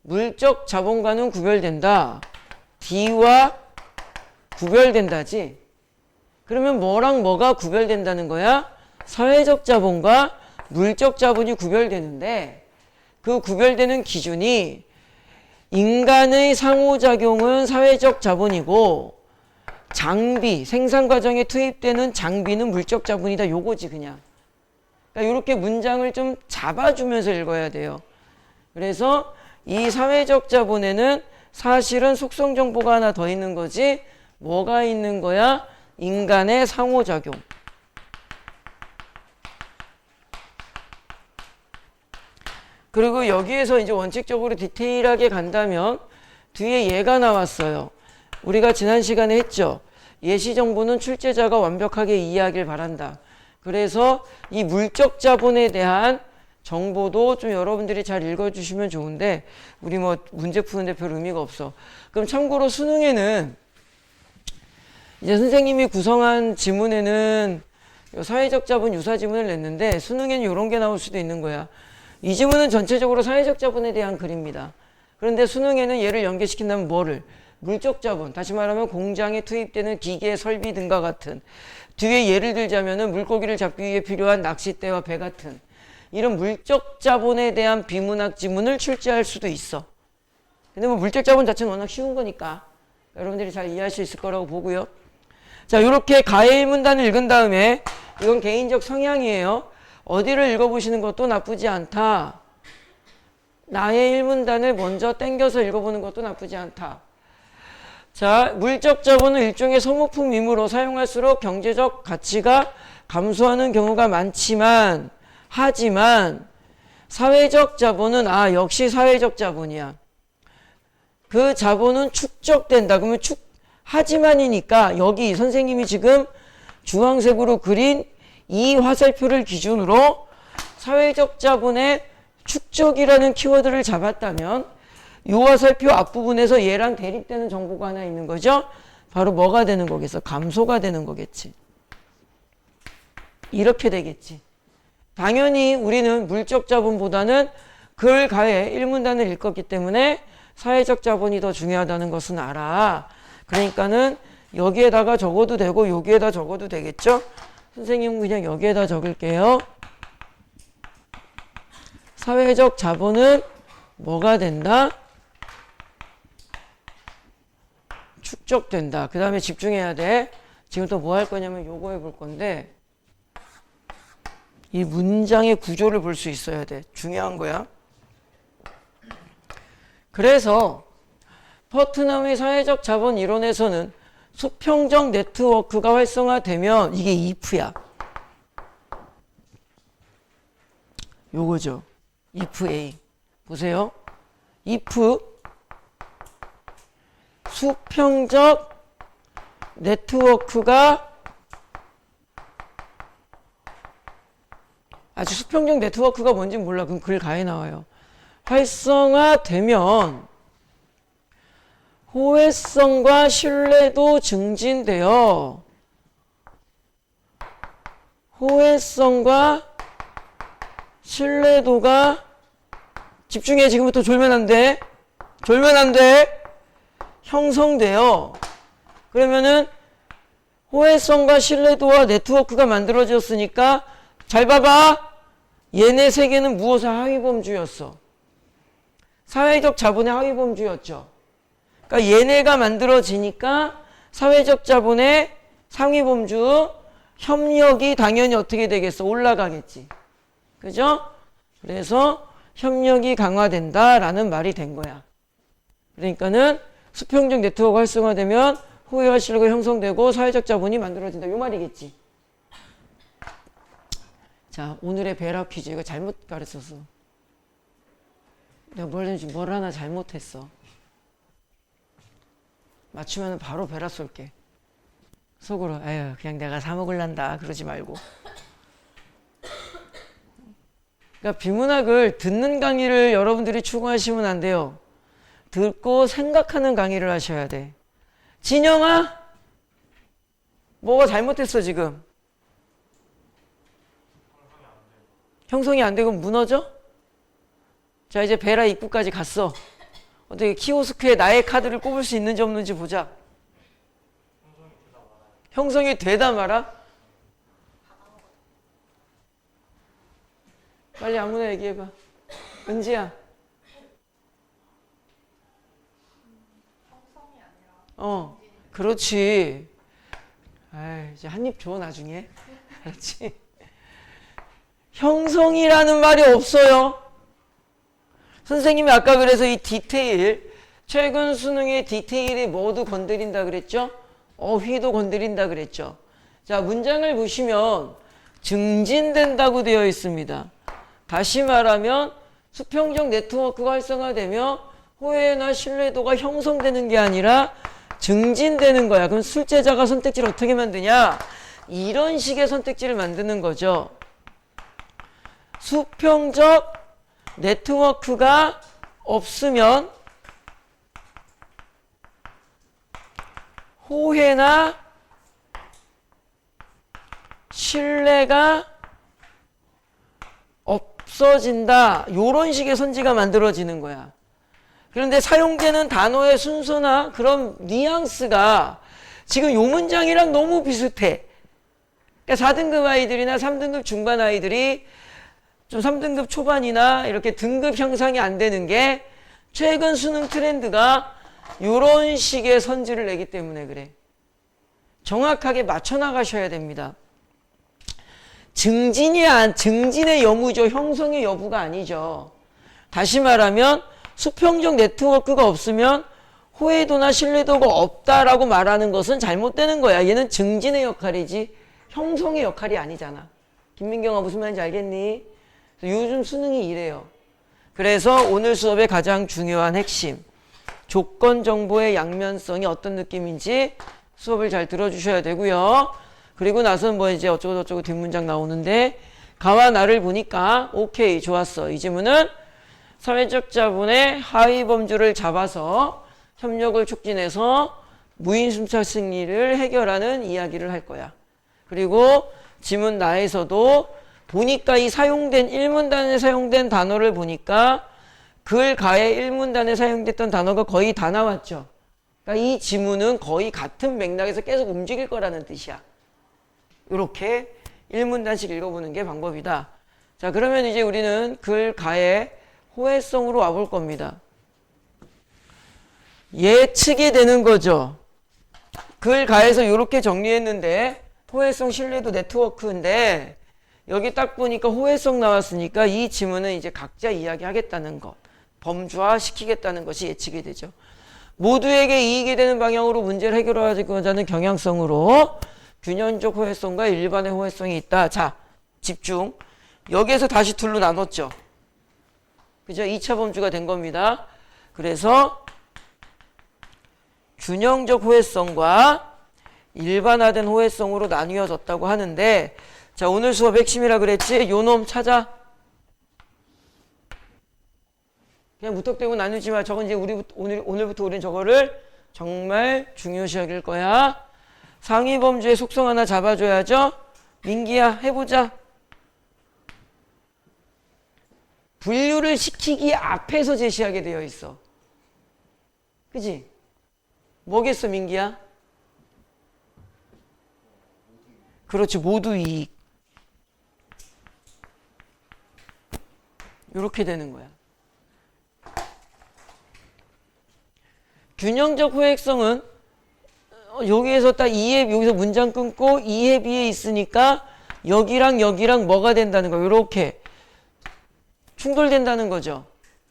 물적 자본과는 구별된다. D와 구별된다지. 그러면 뭐랑 뭐가 구별된다는 거야? 사회적 자본과 물적 자본이 구별되는데 그 구별되는 기준이 인간의 상호작용은 사회적 자본이고 장비, 생산 과정에 투입되는 장비는 물적 자본이다. 요거지 그냥. 그러니까 이렇게 문장을 좀 잡아주면서 읽어야 돼요. 그래서 이 사회적 자본에는 사실은 속성 정보가 하나 더 있는 거지. 뭐가 있는 거야? 인간의 상호작용. 그리고 여기에서 이제 원칙적으로 디테일하게 간다면 뒤에 예가 나왔어요. 우리가 지난 시간에 했죠. 예시 정보는 출제자가 완벽하게 이해하길 바란다. 그래서 이 물적 자본에 대한 정보도 좀 여러분들이 잘 읽어주시면 좋은데 우리 뭐 문제 푸는데 별 의미가 없어. 그럼 참고로 수능에는 이제 선생님이 구성한 지문에는 사회적 자본 유사 지문을 냈는데 수능에는 이런 게 나올 수도 있는 거야. 이 지문은 전체적으로 사회적 자본에 대한 글입니다. 그런데 수능에는 얘를 연계시킨다면 뭐를? 물적 자본, 다시 말하면 공장에 투입되는 기계, 설비 등과 같은, 뒤에 예를 들자면은 물고기를 잡기 위해 필요한 낚싯대와 배 같은 이런 물적 자본에 대한 비문학 지문을 출제할 수도 있어. 근데 뭐 물적 자본 자체는 워낙 쉬운 거니까 여러분들이 잘 이해할 수 있을 거라고 보고요. 자, 이렇게 가해 1문단을 읽은 다음에 이건 개인적 성향이에요. 어디를 읽어보시는 것도 나쁘지 않다. 나의 1문단을 먼저 땡겨서 읽어보는 것도 나쁘지 않다. 자, 물적 자본은 일종의 소모품이므로 사용할수록 경제적 가치가 감소하는 경우가 많지만 하지만 사회적 자본은 역시 사회적 자본이야. 그 자본은 축적된다. 그러면 하지만이니까 여기 선생님이 지금 주황색으로 그린 이 화살표를 기준으로 사회적 자본의 축적이라는 키워드를 잡았다면 이 화살표 앞부분에서 얘랑 대립되는 정보가 하나 있는 거죠. 바로 뭐가 되는 거겠어? 감소가 되는 거겠지. 이렇게 되겠지. 당연히 우리는 물적 자본보다는 글 가해 1문단을 읽었기 때문에 사회적 자본이 더 중요하다는 것은 알아. 그러니까는 여기에다가 적어도 되고 여기에다 적어도 되겠죠. 선생님은 그냥 여기에다 적을게요. 사회적 자본은 뭐가 된다? 축적된다. 그 다음에 집중해야 돼. 지금 또 뭐 할 거냐면 요거 해볼 건데 이 문장의 구조를 볼 수 있어야 돼. 중요한 거야. 그래서 퍼트넘의 사회적 자본 이론에서는 수평적 네트워크가 활성화되면 이게 if야. 요거죠. if A. 보세요. if 수평적 네트워크가 아직 수평적 네트워크가 뭔지 몰라. 그럼 글 가에 나와요. 활성화되면 호혜성과 신뢰도 증진되어 호혜성과 신뢰도가 집중해. 지금부터 졸면 안 돼. 졸면 안 돼. 형성되어 그러면은 호혜성과 신뢰도와 네트워크가 만들어졌으니까 잘 봐봐. 얘네 세 개는 무엇의 하위범주였어? 사회적 자본의 하위범주였죠. 그러니까 얘네가 만들어지니까 사회적 자본의 상위범주 협력이 당연히 어떻게 되겠어? 올라가겠지. 그죠? 그래서 협력이 강화된다라는 말이 된 거야. 그러니까는 수평적 네트워크가 활성화되면 호혜와 신뢰가 형성되고 사회적 자본이 만들어진다. 요 말이겠지. 자, 오늘의 베라 퀴즈. 이거 잘못 가르쳤어. 내가 뭘 하나 잘못했어. 맞추면 바로 베라 쏠게. 속으로 에휴 그냥 내가 사 먹을란다 그러지 말고. 그러니까 비문학을 듣는 강의를 여러분들이 추구하시면 안 돼요. 듣고 생각하는 강의를 하셔야 돼. 진영아, 뭐가 잘못했어 지금? 형성이 안 되고 무너져? 자, 이제 베라 입구까지 갔어. 어떻게 키오스크에 나의 카드를 꼽을 수 있는지 없는지 보자. 형성이 되다 말아? 빨리 아무나 얘기해봐. 은지야. 그렇지. 아이, 이제 한입 줘 나중에. 그렇지. 형성이라는 말이 없어요. 선생님이 아까 그래서 이 디테일, 최근 수능의 디테일이 뭐도 건드린다 그랬죠? 어휘도 건드린다 그랬죠? 자, 문장을 보시면 증진된다고 되어 있습니다. 다시 말하면 수평적 네트워크가 활성화되며 호혜나 신뢰도가 형성되는 게 아니라 증진되는 거야. 그럼 출제자가 선택지를 어떻게 만드냐? 이런 식의 선택지를 만드는 거죠. 수평적 네트워크가 없으면 호혜나 신뢰가 없어진다. 이런 식의 선지가 만들어지는 거야. 그런데 사용되는 단어의 순서나 그런 뉘앙스가 지금 이 문장이랑 너무 비슷해. 그러니까 4등급 아이들이나 3등급 중반 아이들이 좀 3등급 초반이나 이렇게 등급 형성이 안 되는 게 최근 수능 트렌드가 이런 식의 선지를 내기 때문에 그래. 정확하게 맞춰 나가셔야 됩니다. 증진의 여부죠. 형성의 여부가 아니죠. 다시 말하면 수평적 네트워크가 없으면 호혜도나 신뢰도가 없다라고 말하는 것은 잘못되는 거야. 얘는 증진의 역할이지 형성의 역할이 아니잖아. 김민경아 무슨 말인지 알겠니? 요즘 수능이 이래요. 그래서 오늘 수업의 가장 중요한 핵심, 조건 정보의 양면성이 어떤 느낌인지 수업을 잘 들어주셔야 되고요. 그리고 나서는 뭐 이제 어쩌고 저쩌고 뒷문장 나오는데 가와 나를 보니까 오케이 좋았어. 이 질문은 사회적 자본의 하위 범주를 잡아서 협력을 촉진해서 무인순차 승리를 해결하는 이야기를 할 거야. 그리고 지문 나에서도 보니까 이 사용된 1문단에 사용된 단어를 보니까 글 가에 1문단에 사용됐던 단어가 거의 다 나왔죠. 그러니까 이 지문은 거의 같은 맥락에서 계속 움직일 거라는 뜻이야. 이렇게 1문단씩 읽어보는 게 방법이다. 자, 그러면 이제 우리는 글 가의 호혜성으로 와볼 겁니다. 예측이 되는 거죠. 글 가에서 이렇게 정리했는데 호혜성 신뢰도 네트워크인데 여기 딱 보니까 호혜성 나왔으니까 이 지문은 이제 각자 이야기하겠다는 것, 범주화 시키겠다는 것이 예측이 되죠. 모두에게 이익이 되는 방향으로 문제를 해결하고자 하는 경향성으로 균형적 호혜성과 일반의 호혜성이 있다. 자, 집중. 여기에서 다시 둘로 나눴죠. 그죠? 2차 범주가 된 겁니다. 그래서 균형적 호혜성과 일반화된 호혜성으로 나뉘어졌다고 하는데, 자, 오늘 수업 핵심이라 그랬지? 요 놈 찾아. 그냥 무턱대고 나누지 마. 저건 이제 오늘부터 우리는 저거를 정말 중요시 여길 거야. 상위 범주의 속성 하나 잡아줘야죠. 민기야, 해보자. 분류를 시키기 앞에서 제시하게 되어 있어. 그지? 뭐겠어, 민기야? 그렇지, 모두 이익. 이렇게 되는 거야. 균형적 호혜성은 여기에서 딱 여기서 문장 끊고 이에 비해 있으니까 여기랑 여기랑 뭐가 된다는 거야. 이렇게 충돌된다는 거죠.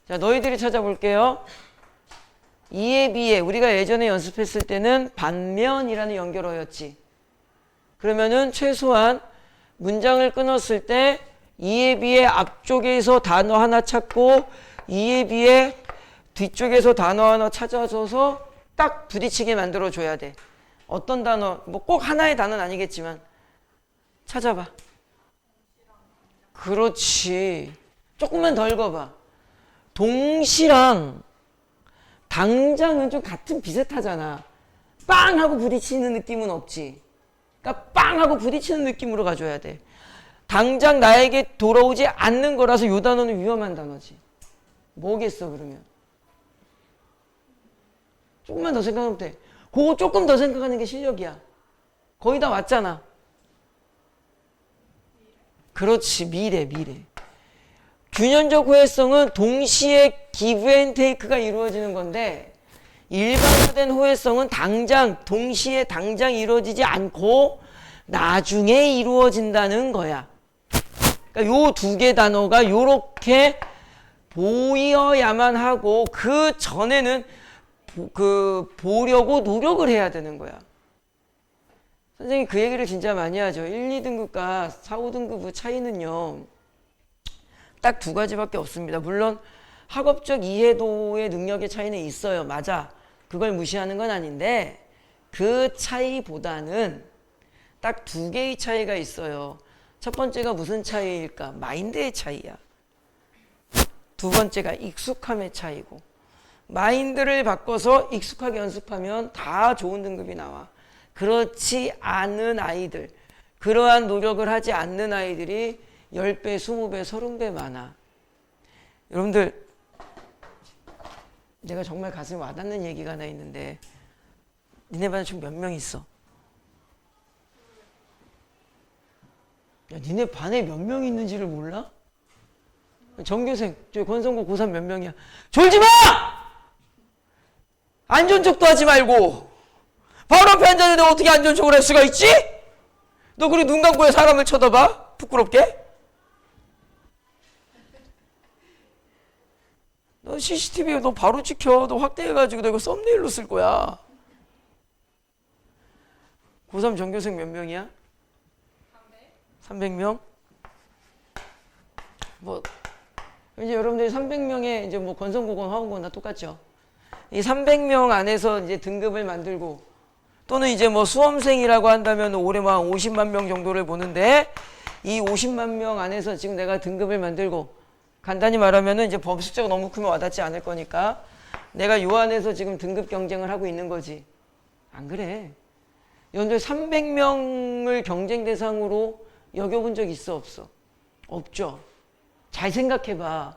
자, 너희들이 찾아볼게요. 이에 비해 우리가 예전에 연습했을 때는 반면이라는 연결어였지. 그러면은 최소한 문장을 끊었을 때 이에 비해 앞쪽에서 단어 하나 찾고 이에 비해 뒤쪽에서 단어 하나 찾아줘서 딱 부딪히게 만들어줘야 돼. 어떤 단어, 뭐 꼭 하나의 단어는 아니겠지만 찾아봐. 그렇지. 조금만 더 읽어봐. 동시랑 당장은 좀 같은 비슷하잖아. 빵 하고 부딪히는 느낌은 없지. 그러니까 빵 하고 부딪히는 느낌으로 가줘야 돼. 당장 나에게 돌아오지 않는 거라서 이 단어는 위험한 단어지. 뭐겠어 그러면? 조금만 더 생각하면 돼. 그거 조금 더 생각하는 게 실력이야. 거의 다 왔잖아. 그렇지, 미래. 균형적 호혜성은 동시에 기브 앤 테이크가 이루어지는 건데 일반화된 호혜성은 동시에 당장 이루어지지 않고 나중에 이루어진다는 거야. 그러니까 요 두 개 단어가 요렇게 보여야만 하고 그 전에는 보려고 노력을 해야 되는 거야. 선생님이 그 얘기를 진짜 많이 하죠. 1, 2등급과 4, 5등급의 차이는요. 딱 두 가지밖에 없습니다. 물론 학업적 이해도의 능력의 차이는 있어요. 맞아. 그걸 무시하는 건 아닌데 그 차이보다는 딱 두 개의 차이가 있어요. 첫 번째가 무슨 차이일까? 마인드의 차이야. 두 번째가 익숙함의 차이고 마인드를 바꿔서 익숙하게 연습하면 다 좋은 등급이 나와. 그렇지 않은 아이들, 그러한 노력을 하지 않는 아이들이 10배, 20배, 30배 많아. 여러분들 내가 정말 가슴에 와닿는 얘기가 하나 있는데 니네 반에 총 몇 명 있어? 야, 니네 반에 몇 명 있는지를 몰라? 전교생, 저기 권성고 고3 몇 명이야? 졸지 마! 안 좋은 척도 하지 말고 바로 앞에 앉았는데 어떻게 안 좋은 척을 할 수가 있지? 너 그리 눈 감고 왜 사람을 쳐다봐? 부끄럽게? 너 CCTV 너 바로 찍혀. 너 확대해가지고 너 이거 썸네일로 쓸 거야. 고3 전교생 몇 명이야? 300명? 뭐 이제 여러분들이 300명의 이제 뭐 건성고건 화원고건 다 똑같죠. 이 300명 안에서 이제 등급을 만들고 또는 이제 뭐 수험생이라고 한다면 올해 뭐 한 50만 명 정도를 보는데 이 50만 명 안에서 지금 내가 등급을 만들고 간단히 말하면은 이제 숫자가 너무 크면 와닿지 않을 거니까 내가 요 안에서 지금 등급 경쟁을 하고 있는 거지. 안 그래. 여러분들 300명을 경쟁 대상으로 여겨본 적 있어 없어? 없죠. 잘 생각해봐.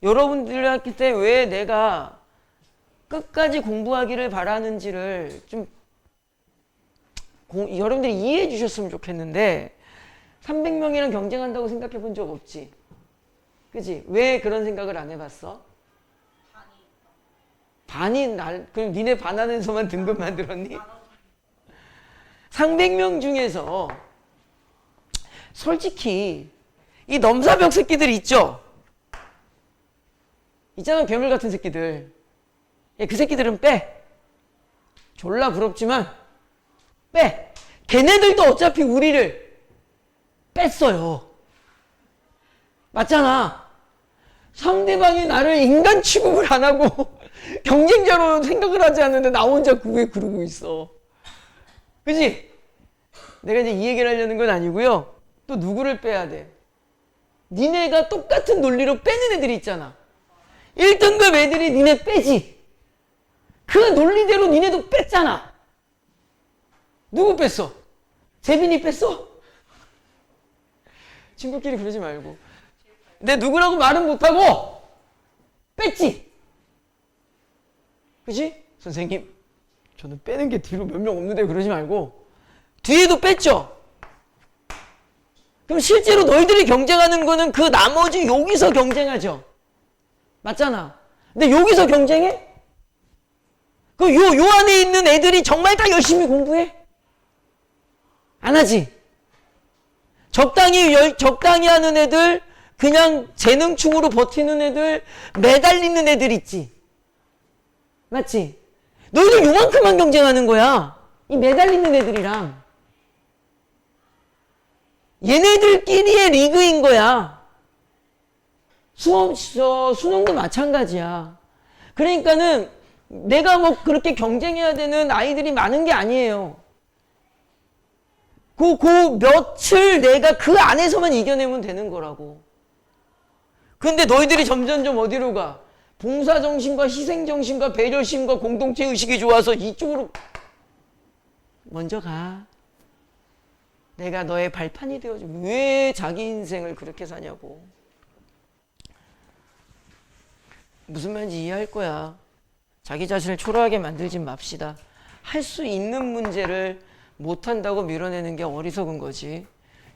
여러분들한테 왜 내가 끝까지 공부하기를 바라는지를 좀 여러분들이 이해해 주셨으면 좋겠는데 300명이랑 경쟁한다고 생각해 본 적 없지? 그지? 왜 그런 생각을 안 해봤어? 그럼 니네 반하면서만 등급 만들었니? 300명 중에서 솔직히 이 넘사벽 새끼들 있죠? 있잖아, 괴물 같은 새끼들. 그 새끼들은 빼. 졸라 부럽지만 빼. 걔네들도 어차피 우리를 뺐어요. 맞잖아. 상대방이 나를 인간 취급을 안 하고 경쟁자로 생각을 하지 않는데 나 혼자 그게 그러고 있어. 그지? 내가 이제 이 얘기를 하려는 건 아니고요. 또 누구를 빼야 돼? 니네가 똑같은 논리로 빼는 애들이 있잖아. 1등급 애들이 니네 빼지. 그 논리대로 니네도 뺐잖아. 누구 뺐어? 재빈이 뺐어? 친구끼리 그러지 말고. 내 누구라고 말은 못하고 뺐지. 그치? 선생님, 저는 빼는 게 뒤로 몇 명 없는데 그러지 말고 뒤에도 뺐죠? 그럼 실제로 너희들이 경쟁하는 거는 그 나머지 여기서 경쟁하죠? 맞잖아. 근데 여기서 경쟁해? 요 안에 있는 애들이 정말 다 열심히 공부해? 안 하지? 적당히 하는 애들, 그냥 재능충으로 버티는 애들, 매달리는 애들 있지? 맞지? 너희들 요만큼만 경쟁하는 거야. 이 매달리는 애들이랑. 얘네들끼리의 리그인 거야. 수능도 마찬가지야. 그러니까는 내가 뭐 그렇게 경쟁해야 되는 아이들이 많은 게 아니에요. 그 몇을 내가 그 안에서만 이겨내면 되는 거라고. 근데 너희들이 점점점 어디로 가? 봉사정신과 희생정신과 배려심과 공동체의식이 좋아서 이쪽으로 먼저 가. 내가 너의 발판이 되어줘. 왜 자기 인생을 그렇게 사냐고. 무슨 말인지 이해할 거야. 자기 자신을 초라하게 만들지 맙시다. 할 수 있는 문제를 못한다고 밀어내는 게 어리석은 거지.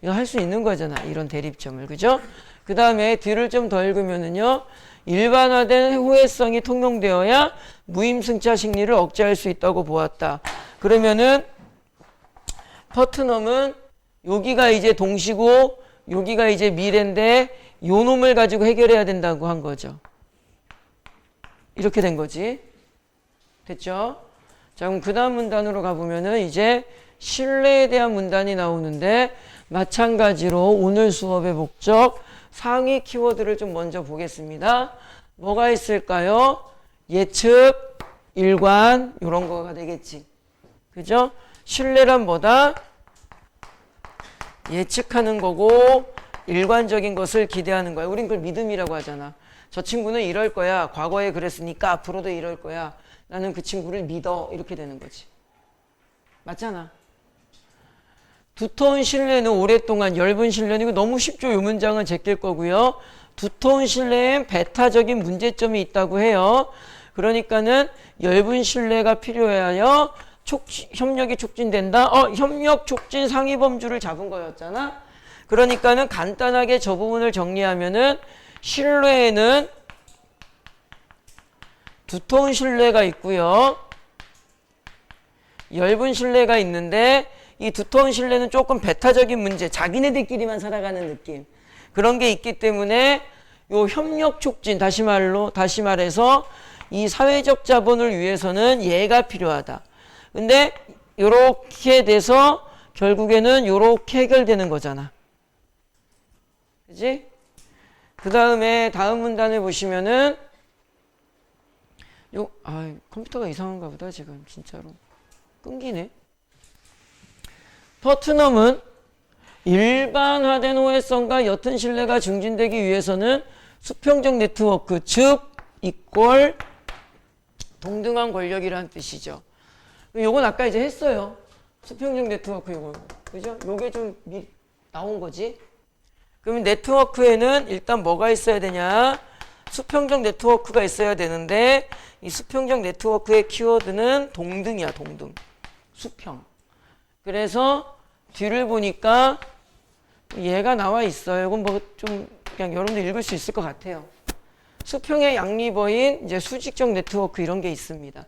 이거 할 수 있는 거잖아. 이런 대립점을. 그죠? 그 다음에 뒤를 좀 더 읽으면은요. 일반화된 호혜성이 통용되어야 무임승차 심리를 억제할 수 있다고 보았다. 그러면은 퍼트넘은 여기가 이제 동시고 여기가 이제 미래인데 요 놈을 가지고 해결해야 된다고 한 거죠. 이렇게 된 거지. 됐죠? 자, 그럼 그 다음 문단으로 가보면은 이제 신뢰에 대한 문단이 나오는데 마찬가지로 오늘 수업의 목적 상위 키워드를 좀 먼저 보겠습니다. 뭐가 있을까요? 예측, 일관 이런 거가 되겠지. 그죠? 신뢰란 뭐다? 예측하는 거고 일관적인 것을 기대하는 거야. 우린 그걸 믿음이라고 하잖아. 저 친구는 이럴 거야. 과거에 그랬으니까 앞으로도 이럴 거야. 나는 그 친구를 믿어. 이렇게 되는 거지. 맞잖아. 두터운 신뢰는 오랫동안, 엷은 신뢰는 이거 너무 쉽죠. 이 문장은 제낄 거고요. 두터운 신뢰엔 배타적인 문제점이 있다고 해요. 그러니까는 엷은 신뢰가 필요하여 협력이 촉진된다. 협력 촉진 상위 범주를 잡은 거였잖아. 그러니까는 간단하게 저 부분을 정리하면은 신뢰에는 두터운 신뢰가 있고요. 엷은 신뢰가 있는데 이 두터운 신뢰는 조금 배타적인 문제, 자기네들끼리만 살아가는 느낌. 그런 게 있기 때문에 요 협력 촉진, 다시 말해서 이 사회적 자본을 위해서는 얘가 필요하다. 근데 요렇게 돼서 결국에는 요렇게 해결되는 거잖아. 그지? 그 다음에 다음 문단을 보시면은 컴퓨터가 이상한가 보다 지금 진짜로 끊기네. 퍼트넘은 일반화된 호혜성과 옅은 신뢰가 증진되기 위해서는 수평적 네트워크, 즉 이꼴 동등한 권력이라는 뜻이죠. 요건 아까 이제 했어요. 수평적 네트워크 요거. 그죠? 요게 좀 나온 거지. 그럼 네트워크에는 일단 뭐가 있어야 되냐? 수평적 네트워크가 있어야 되는데 이 수평적 네트워크의 키워드는 동등이야, 동등. 수평. 그래서 뒤를 보니까 얘가 나와 있어요. 이건 뭐 좀 그냥 여러분들 읽을 수 있을 것 같아요. 수평의 양리버인 이제 수직적 네트워크 이런 게 있습니다.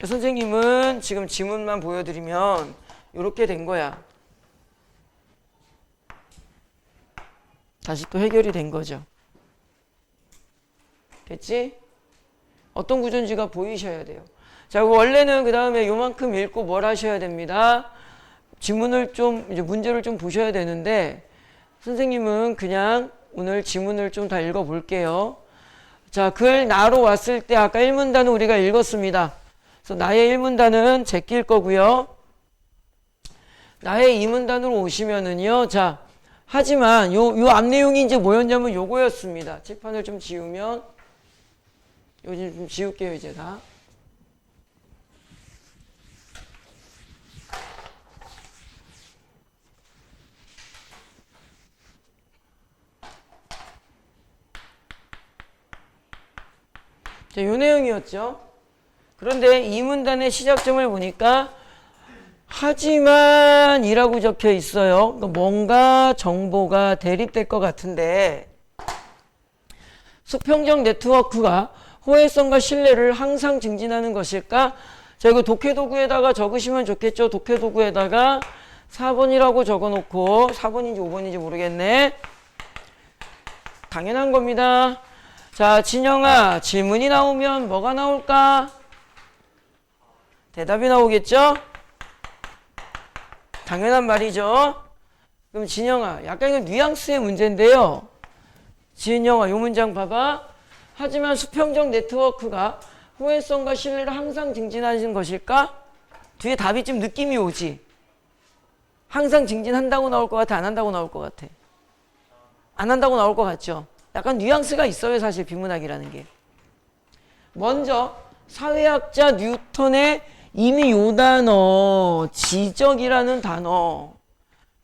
선생님은 지금 지문만 보여드리면 이렇게 된 거야. 다시 또 해결이 된 거죠. 됐지? 어떤 구조인지가 보이셔야 돼요. 자, 원래는 그 다음에 요만큼 읽고 뭘 하셔야 됩니다. 지문을 좀, 이제 문제를 좀 보셔야 되는데, 선생님은 그냥 오늘 지문을 좀 다 읽어 볼게요. 자, 글 나로 왔을 때 아까 1문단은 우리가 읽었습니다. 그래서 나의 1문단은 제낄 거고요. 나의 2문단으로 오시면은요. 자, 하지만 요 앞 내용이 이제 뭐였냐면 요거였습니다. 칠판을 좀 지우면, 요즘 좀 지울게요, 이제 다. 자, 요 내용이었죠. 그런데 이 문단의 시작점을 보니까 하지만이라고 적혀 있어요. 그러니까 뭔가 정보가 대립될 것 같은데 수평적 네트워크가 호혜성과 신뢰를 항상 증진하는 것일까? 자, 이거 독해도구에다가 적으시면 좋겠죠. 독해도구에다가 4번이라고 적어놓고 4번인지 5번인지 모르겠네. 당연한 겁니다. 자, 진영아, 질문이 나오면 뭐가 나올까? 대답이 나오겠죠? 당연한 말이죠. 그럼 진영아, 약간 이건 뉘앙스의 문제인데요. 진영아, 요 문장 봐봐. 하지만 수평적 네트워크가 호혜성과 신뢰를 항상 증진하는 것일까? 뒤에 답이 좀 느낌이 오지? 항상 증진한다고 나올 것 같아? 안 한다고 나올 것 같아? 안 한다고 나올 것 같죠? 약간 뉘앙스가 있어요, 사실 비문학이라는 게. 먼저 사회학자 뉴턴의 이미 요 단어 지적이라는 단어,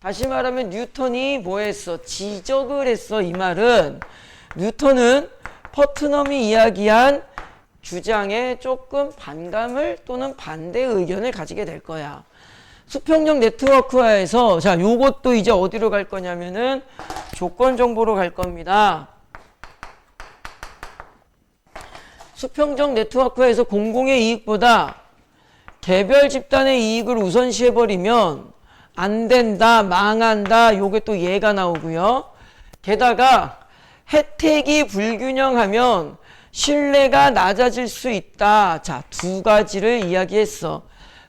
다시 말하면 뉴턴이 뭐 했어? 지적을 했어. 이 말은 뉴턴은 퍼트넘이 이야기한 주장에 조금 반감을 또는 반대 의견을 가지게 될 거야. 수평적 네트워크화에서 자, 요것도 이제 어디로 갈 거냐면은 조건 정보로 갈 겁니다. 수평적 네트워크에서 공공의 이익보다 개별 집단의 이익을 우선시해버리면 안 된다, 망한다, 요게 또 예가 나오고요. 게다가 혜택이 불균형하면 신뢰가 낮아질 수 있다. 자, 두 가지를 이야기했어.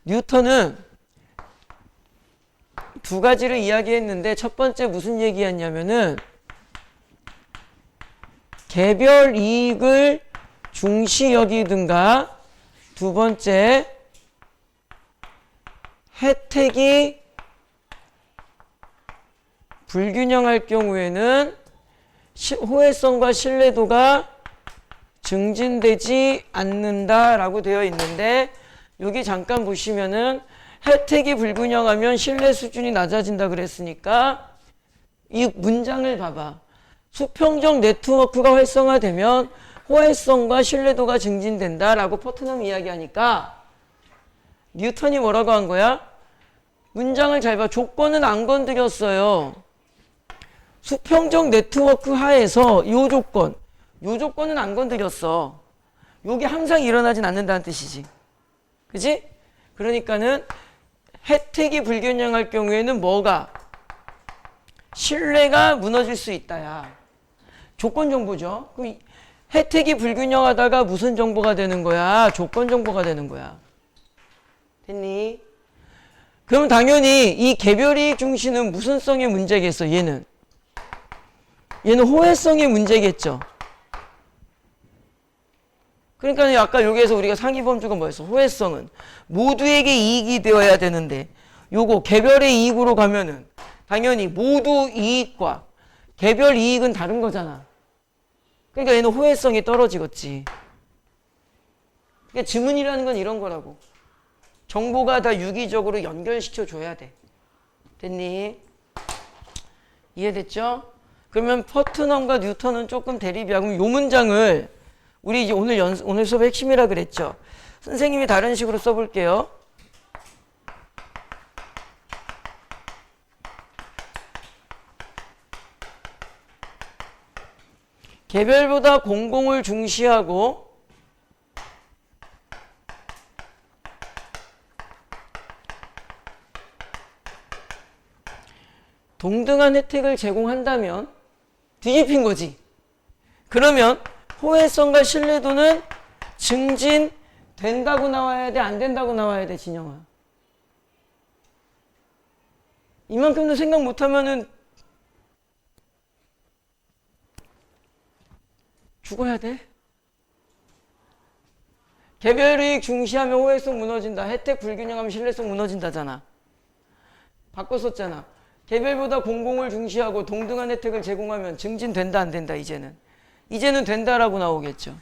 뉴턴은 두 가지를 이야기했는데 첫 번째 무슨 얘기였냐면은 개별 이익을 중시 여기든가 두 번째 혜택이 불균형할 경우에는 호혜성과 신뢰도가 증진되지 않는다라고 되어 있는데 여기 잠깐 보시면은 혜택이 불균형하면 신뢰 수준이 낮아진다 그랬으니까 이 문장을 봐봐. 수평적 네트워크가 활성화되면 호혜성과 신뢰도가 증진된다라고 포트넘 이야기하니까 뉴턴이 뭐라고 한 거야? 문장을 잘 봐. 조건은 안 건드렸어요. 수평적 네트워크 하에서 요 조건은 안 건드렸어. 요게 항상 일어나진 않는다는 뜻이지. 그지? 그러니까는 혜택이 불균형할 경우에는 뭐가? 신뢰가 무너질 수 있다야. 조건 정보죠. 그 혜택이 불균형하다가 무슨 정보가 되는 거야? 조건 정보가 되는 거야. 됐니? 그럼 당연히 이 개별이익 중시는 무슨 성의 문제겠어? 얘는 호혜성의 문제겠죠. 그러니까 아까 여기에서 우리가 상위 범주가 뭐였어? 호혜성은 모두에게 이익이 되어야 되는데 요거 개별의 이익으로 가면은 당연히 모두 이익과 개별 이익은 다른 거잖아. 그러니까 얘는 호혜성이 떨어지겠지. 그러니까 지문이라는 건 이런 거라고. 정보가 다 유기적으로 연결시켜 줘야 돼. 됐니? 이해됐죠? 그러면 퍼트넘과 뉴턴은 조금 대립이야. 그럼 요 문장을 우리 이제 오늘 수업의 핵심이라 그랬죠. 선생님이 다른 식으로 써볼게요. 개별보다 공공을 중시하고 동등한 혜택을 제공한다면 뒤집힌 거지. 그러면 호혜성과 신뢰도는 증진된다고 나와야 돼, 안 된다고 나와야 돼, 진영아? 이만큼도 생각 못하면은 죽어야 돼. 개별이익 중시하면 호혜성 무너진다. 혜택 불균형하면 신뢰성 무너진다잖아. 바꿨었잖아. 개별보다 공공을 중시하고 동등한 혜택을 제공하면 증진된다, 안 된다, 이제는? 이제는 된다라고 나오겠죠.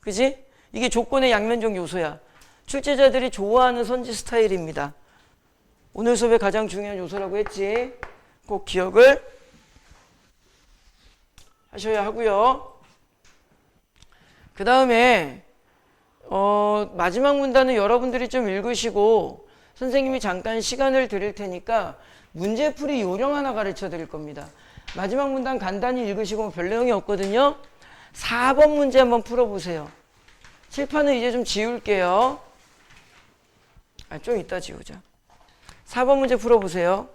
그지? 이게 조건의 양면적 요소야. 출제자들이 좋아하는 선지 스타일입니다. 오늘 수업의 가장 중요한 요소라고 했지. 꼭 기억을 하셔야 하고요. 그 다음에 마지막 문단은 여러분들이 좀 읽으시고 선생님이 잠깐 시간을 드릴 테니까 문제풀이 요령 하나 가르쳐 드릴 겁니다. 마지막 문단 간단히 읽으시고 별 내용이 없거든요. 4번 문제 한번 풀어보세요. 칠판은 이제 좀 지울게요. 좀 이따 지우자. 4번 문제 풀어보세요.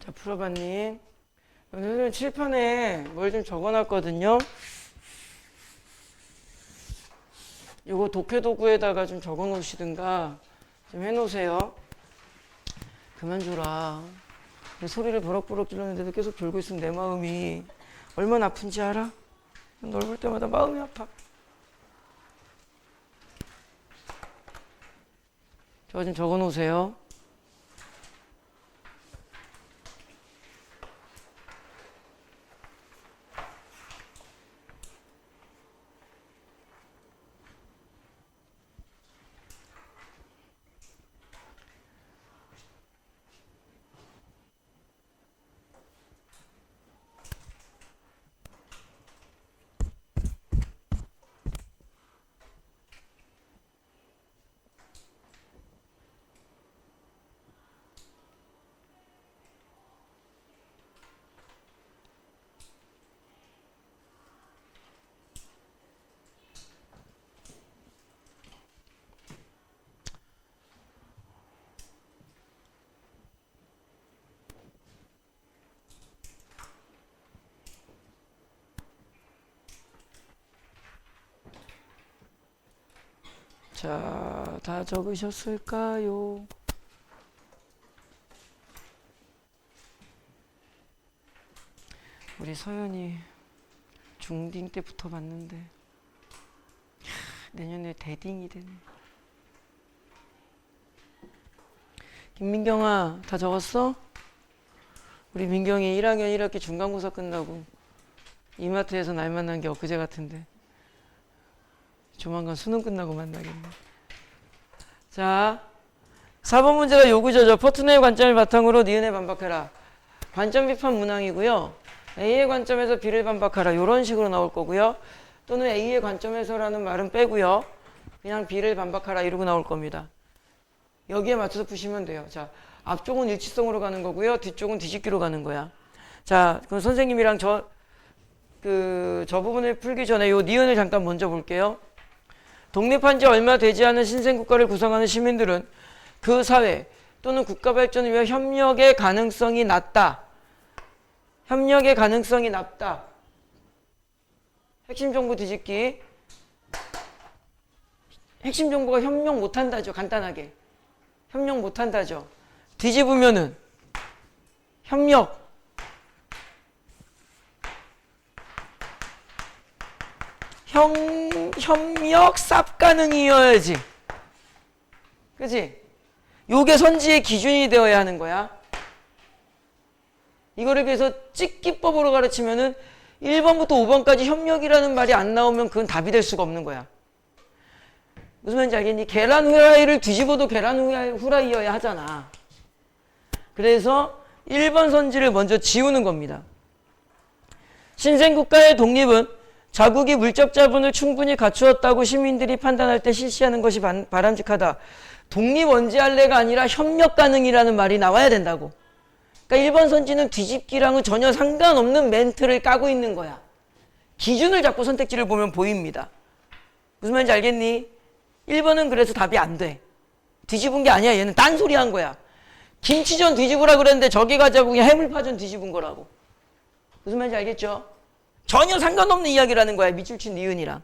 자, 풀어봤니? 오늘은 칠판에 뭘 좀 적어놨거든요. 요거 독해도구에다가 좀 적어놓으시든가 좀 해놓으세요. 그만 줘라. 소리를 버럭버럭 질렀는데도 계속 졸고 있으면 내 마음이 얼마나 아픈지 알아? 널 볼 때마다 마음이 아파. 저거 좀 적어놓으세요. 자, 다 적으셨을까요? 우리 서연이 중딩 때부터 봤는데 내년에 대딩이 되네. 김민경아, 다 적었어? 우리 민경이 1학년 1학기 중간고사 끝나고 이마트에서 날 만난 게 엊그제 같은데 조만간 수능 끝나고 만나겠네. 자, 4번 문제가 요구조죠. 포트너의 관점을 바탕으로 니은에 반박해라. 관점 비판 문항이고요. A의 관점에서 B를 반박하라. 이런 식으로 나올 거고요. 또는 A의 관점에서라는 말은 빼고요. 그냥 B를 반박하라 이러고 나올 겁니다. 여기에 맞춰서 푸시면 돼요. 자, 앞쪽은 일치성으로 가는 거고요. 뒤쪽은 뒤집기로 가는 거야. 자, 그럼 선생님이랑 저 부분을 풀기 전에 요 니은을 잠깐 먼저 볼게요. 독립한 지 얼마 되지 않은 신생국가를 구성하는 시민들은 그 사회 또는 국가 발전을 위해 협력의 가능성이 낮다. 협력의 가능성이 낮다. 핵심 정보 뒤집기. 핵심 정보가 협력 못한다죠. 간단하게. 협력 못한다죠. 뒤집으면은 협력. 협력 쌉 가능이어야지. 그치? 요게 선지의 기준이 되어야 하는 거야. 이거를 그래서 찍기법으로 가르치면은 1번부터 5번까지 협력이라는 말이 안 나오면 그건 답이 될 수가 없는 거야. 무슨 말인지 알겠니? 계란 후라이를 뒤집어도 계란 후라이여야 하잖아. 그래서 1번 선지를 먼저 지우는 겁니다. 신생국가의 독립은 자국이 물적 자본을 충분히 갖추었다고 시민들이 판단할 때 실시하는 것이 바람직하다. 독립 언제 할래가 아니라 협력 가능이라는 말이 나와야 된다고. 그러니까 1번 선지는 뒤집기랑은 전혀 상관없는 멘트를 까고 있는 거야. 기준을 잡고 선택지를 보면 보입니다. 무슨 말인지 알겠니? 1번은 그래서 답이 안 돼. 뒤집은 게 아니야. 얘는 딴소리 한 거야. 김치전 뒤집으라 그랬는데 저기 가자고 그냥 해물파전 뒤집은 거라고. 무슨 말인지 알겠죠? 전혀 상관없는 이야기라는 거야. 밑줄 친 니은이랑.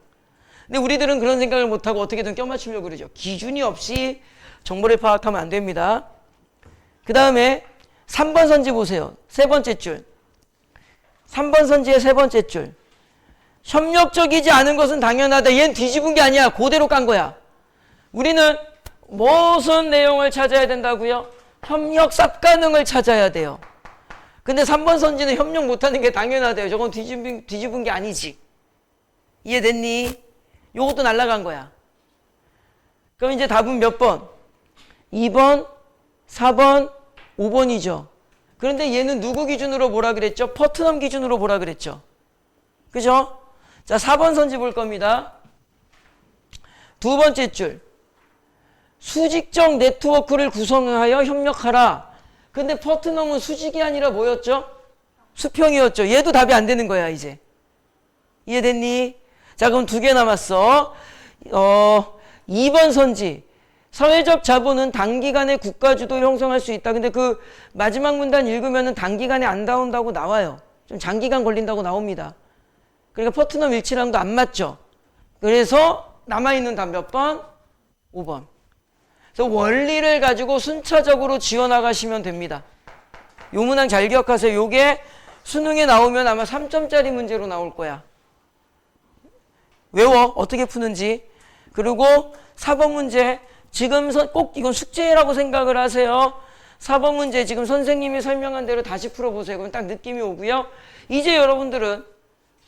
근데 우리들은 그런 생각을 못하고 어떻게든 껴맞추려고 그러죠. 기준이 없이 정보를 파악하면 안 됩니다. 그 다음에 3번 선지 보세요. 세 번째 줄. 3번 선지의 세 번째 줄. 협력적이지 않은 것은 당연하다. 얘는 뒤집은 게 아니야. 그대로 깐 거야. 우리는 무슨 내용을 찾아야 된다고요? 협력 쌉 가능을 찾아야 돼요. 근데 3번 선지는 협력 못하는 게 당연하대요. 저건 뒤집은 게 아니지. 이해됐니? 요것도 날라간 거야. 그럼 이제 답은 몇 번? 2번, 4번, 5번이죠. 그런데 얘는 누구 기준으로 뭐라 그랬죠? 퍼트넘 기준으로 뭐라 그랬죠? 그죠? 자, 4번 선지 볼 겁니다. 두 번째 줄. 수직적 네트워크를 구성하여 협력하라. 근데 퍼트넘은 수직이 아니라 뭐였죠? 수평이었죠. 얘도 답이 안 되는 거야, 이제. 이해됐니? 자, 그럼 두 개 남았어. 2번 선지. 사회적 자본은 단기간에 국가주도를 형성할 수 있다. 근데 그 마지막 문단 읽으면은 단기간에 안 나온다고 나와요. 좀 장기간 걸린다고 나옵니다. 그러니까 퍼트넘 일치랑도 안 맞죠. 그래서 남아있는 답 몇 번? 5번. 그래서 원리를 가지고 순차적으로 지어나가시면 됩니다. 요 문항 잘 기억하세요. 요게 수능에 나오면 아마 3점짜리 문제로 나올 거야. 외워. 어떻게 푸는지. 그리고 4번 문제. 지금 꼭 이건 숙제라고 생각을 하세요. 4번 문제 지금 선생님이 설명한 대로 다시 풀어보세요. 그럼 딱 느낌이 오고요. 이제 여러분들은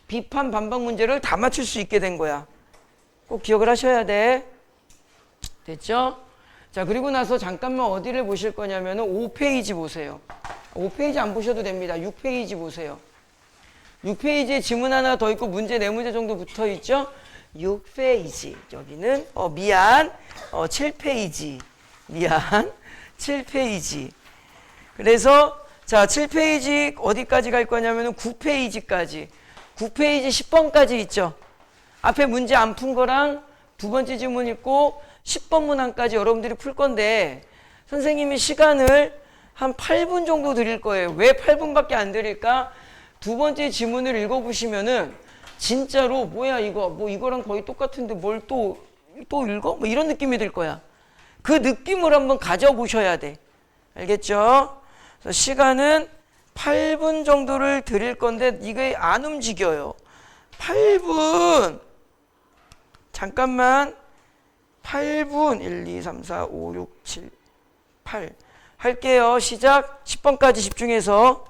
비판 반박 문제를 다 맞출 수 있게 된 거야. 꼭 기억을 하셔야 돼. 됐죠? 자, 그리고 나서 잠깐만 어디를 보실 거냐면은 5페이지 보세요. 5페이지 안 보셔도 됩니다. 6페이지 보세요. 6페이지에 지문 하나 더 있고 문제 4문제 정도 붙어 있죠? 6페이지. 여기는 7페이지. 미안. 7페이지. 그래서 자, 7페이지 어디까지 갈 거냐면은 9페이지까지. 9페이지 10번까지 있죠. 앞에 문제 안 푼 거랑 두 번째 지문 있고 10번 문항까지 여러분들이 풀 건데 선생님이 시간을 한 8분 정도 드릴 거예요. 왜 8분밖에 안 드릴까? 두 번째 지문을 읽어보시면은 진짜로 뭐야 이거 뭐 이거랑 거의 똑같은데 뭘 또 또 읽어? 뭐 이런 느낌이 들 거야. 그 느낌을 한번 가져보셔야 돼. 알겠죠? 그래서 시간은 8분 정도를 드릴 건데 이게 안 움직여요. 8분. 잠깐만. 8분. 1, 2, 3, 4, 5, 6, 7, 8. 할게요. 시작. 10번까지 집중해서.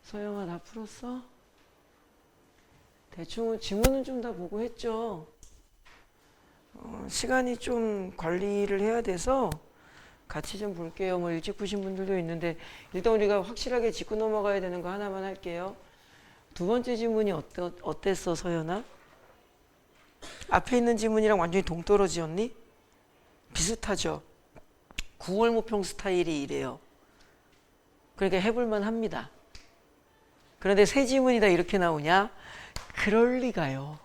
서영아 다 풀었어? 대충 지문은 좀 다 보고 했죠? 시간이 좀 관리를 해야 돼서 같이 좀 볼게요. 뭐 일찍 푸신 분들도 있는데 일단 우리가 확실하게 짚고 넘어가야 되는 거 하나만 할게요. 두 번째 지문이 어땠어, 서연아? 앞에 있는 지문이랑 완전히 동떨어지였니? 비슷하죠? 구월모평 스타일이 이래요. 그러니까 해볼만 합니다. 그런데 세 지문이 다 이렇게 나오냐? 그럴 리가요.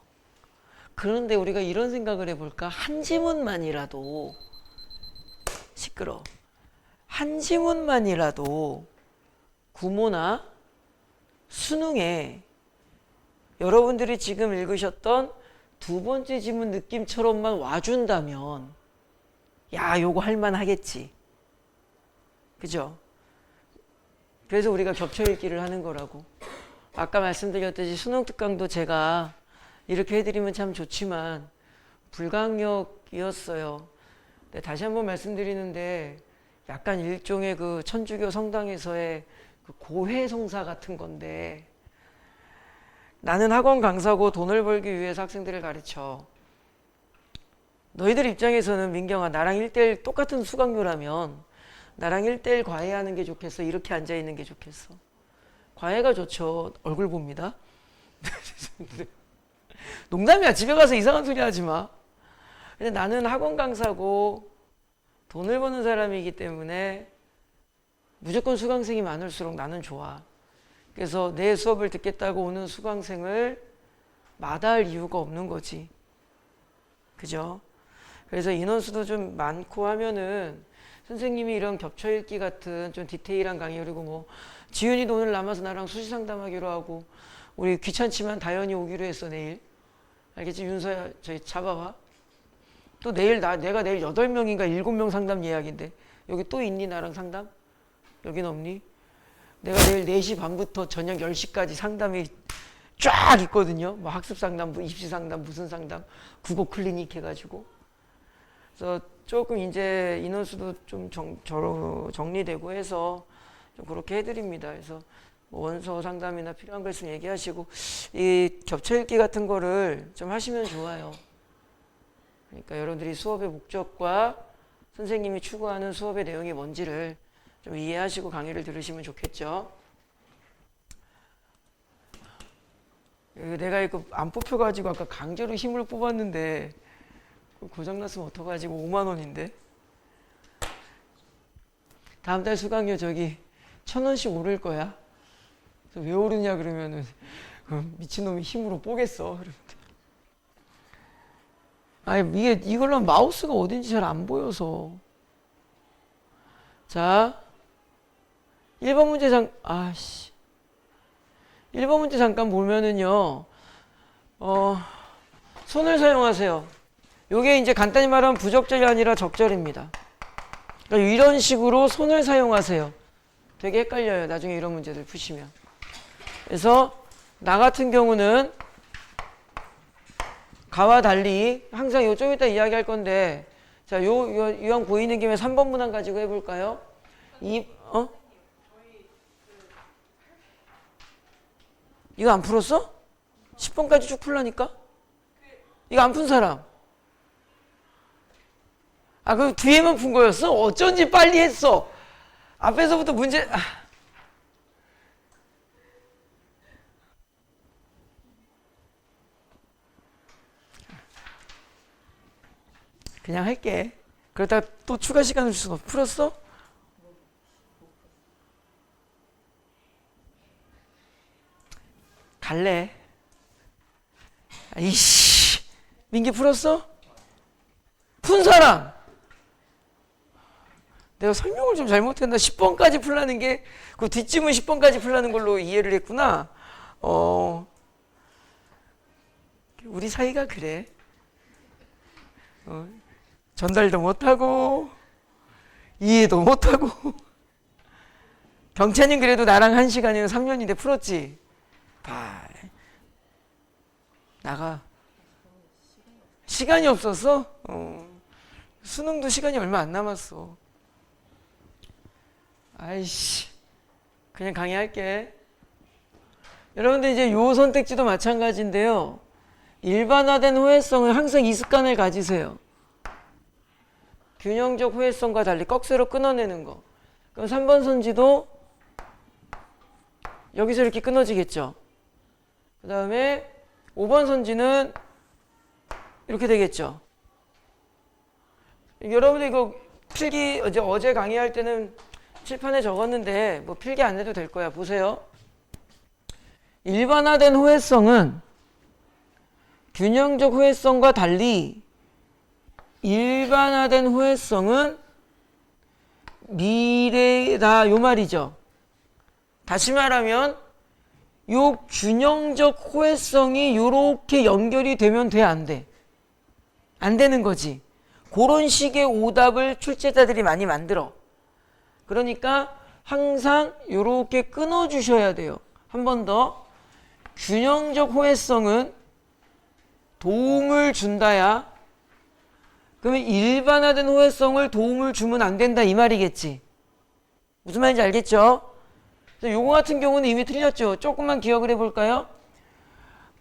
그런데 우리가 이런 생각을 해볼까? 한 지문만이라도 시끄러. 한 지문만이라도 구모나 수능에 여러분들이 지금 읽으셨던 두 번째 지문 느낌처럼만 와준다면 야, 요거 할만하겠지. 그죠? 그래서 우리가 겹쳐 읽기를 하는 거라고. 아까 말씀드렸듯이 수능 특강도 제가 이렇게 해드리면 참 좋지만 불강력이었어요. 네, 다시 한번 말씀드리는데 약간 일종의 그 천주교 성당에서의 그 고해성사 같은 건데 나는 학원 강사고 돈을 벌기 위해서 학생들을 가르쳐. 너희들 입장에서는 민경아 나랑 1대1 똑같은 수강료라면 나랑 1대1 과외하는 게 좋겠어? 이렇게 앉아있는 게 좋겠어? 과외가 좋죠. 얼굴 봅니다. 농담이야. 집에 가서 이상한 소리 하지 마. 근데 나는 학원 강사고 돈을 버는 사람이기 때문에 무조건 수강생이 많을수록 나는 좋아. 그래서 내 수업을 듣겠다고 오는 수강생을 마다할 이유가 없는 거지. 그죠? 그래서 인원수도 좀 많고 하면은 선생님이 이런 겹쳐 읽기 같은 좀 디테일한 강의, 그리고 뭐 지윤이도 오늘 남아서 나랑 수시 상담하기로 하고 우리 귀찮지만 다현이 오기로 했어. 내일 알겠지? 윤서야 저기 잡아봐. 또 내일 내가 내일 8명인가 7명 상담 예약인데 여기 또 있니? 나랑 상담? 여긴 없니? 내가 내일 4시 반부터 저녁 10시까지 상담이 쫙 있거든요. 뭐 학습 상담, 뭐 입시 상담, 무슨 상담, 국어 클리닉 해가지고. 그래서 조금 이제 인원수도 좀 정리되고 해서 좀 그렇게 해드립니다. 그래서 뭐 원서 상담이나 필요한 거 있으면 얘기하시고 이 겹쳐 읽기 같은 거를 좀 하시면 좋아요. 그러니까 여러분들이 수업의 목적과 선생님이 추구하는 수업의 내용이 뭔지를 좀 이해하시고 강의를 들으시면 좋겠죠. 내가 이거 안 뽑혀가지고 아까 강제로 힘을 뽑았는데 고장났으면 어떡하지? 5만 원인데. 다음 달 수강료 저기 1,000원씩 오를 거야. 왜 오르냐 그러면은 미친놈이 힘으로 뽀겠어. 아니 이걸로 마우스가 어딘지 잘 안 보여서. 자, 1번 문제 1번 문제 잠깐 보면은요. 손을 사용하세요. 요게 이제 간단히 말하면 부적절이 아니라 적절입니다. 그러니까 이런 식으로 손을 사용하세요. 되게 헷갈려요. 나중에 이런 문제들 푸시면. 그래서 나 같은 경우는 가와 달리 항상 요 좀 이따 이야기할 건데 자, 이왕 보이는 김에 3번 문항 가지고 해볼까요? 이거 안 풀었어? 10번까지 쭉 풀라니까? 이거 안 푼 사람? 그럼 뒤에만 푼 거였어? 어쩐지 빨리 했어. 앞에서부터 문제. 그냥 할게. 그러다가 또 추가 시간을 주서 풀었어? 갈래. 이씨. 민기 풀었어? 푼 사람! 내가 설명을 좀 잘못했나? 10번까지 풀라는 게, 그 뒷지문 10번까지 풀라는 걸로 이해를 했구나. 우리 사이가 그래. 전달도 못하고, 이해도 못하고. 경찬이는 그래도 나랑 1시간이면 3년인데 풀었지? 나가. 시간이 없었어? 수능도 시간이 얼마 안 남았어. 아이씨. 그냥 강의할게. 여러분들 이제 요 선택지도 마찬가지인데요. 일반화된 호혜성은 항상 이 습관을 가지세요. 균형적 호혜성과 달리 꺽쇠로 끊어내는 거. 그럼 3번 선지도 여기서 이렇게 끊어지겠죠. 그 다음에 5번 선지는 이렇게 되겠죠. 여러분들 이거 필기 어제 강의할 때는 칠판에 적었는데 뭐 필기 안 해도 될 거야. 보세요. 일반화된 호혜성은 균형적 호혜성과 달리 일반화된 호혜성은 미래다 요 말이죠. 다시 말하면 요 균형적 호혜성이 요렇게 연결이 되면 돼, 안 돼? 안 되는 거지. 그런 식의 오답을 출제자들이 많이 만들어. 그러니까 항상 요렇게 끊어 주셔야 돼요. 한 번 더. 균형적 호혜성은 도움을 준다야. 그러면 일반화된 호혜성을 도움을 주면 안 된다 이 말이겠지. 무슨 말인지 알겠죠? 요거 같은 경우는 이미 틀렸죠. 조금만 기억을 해볼까요?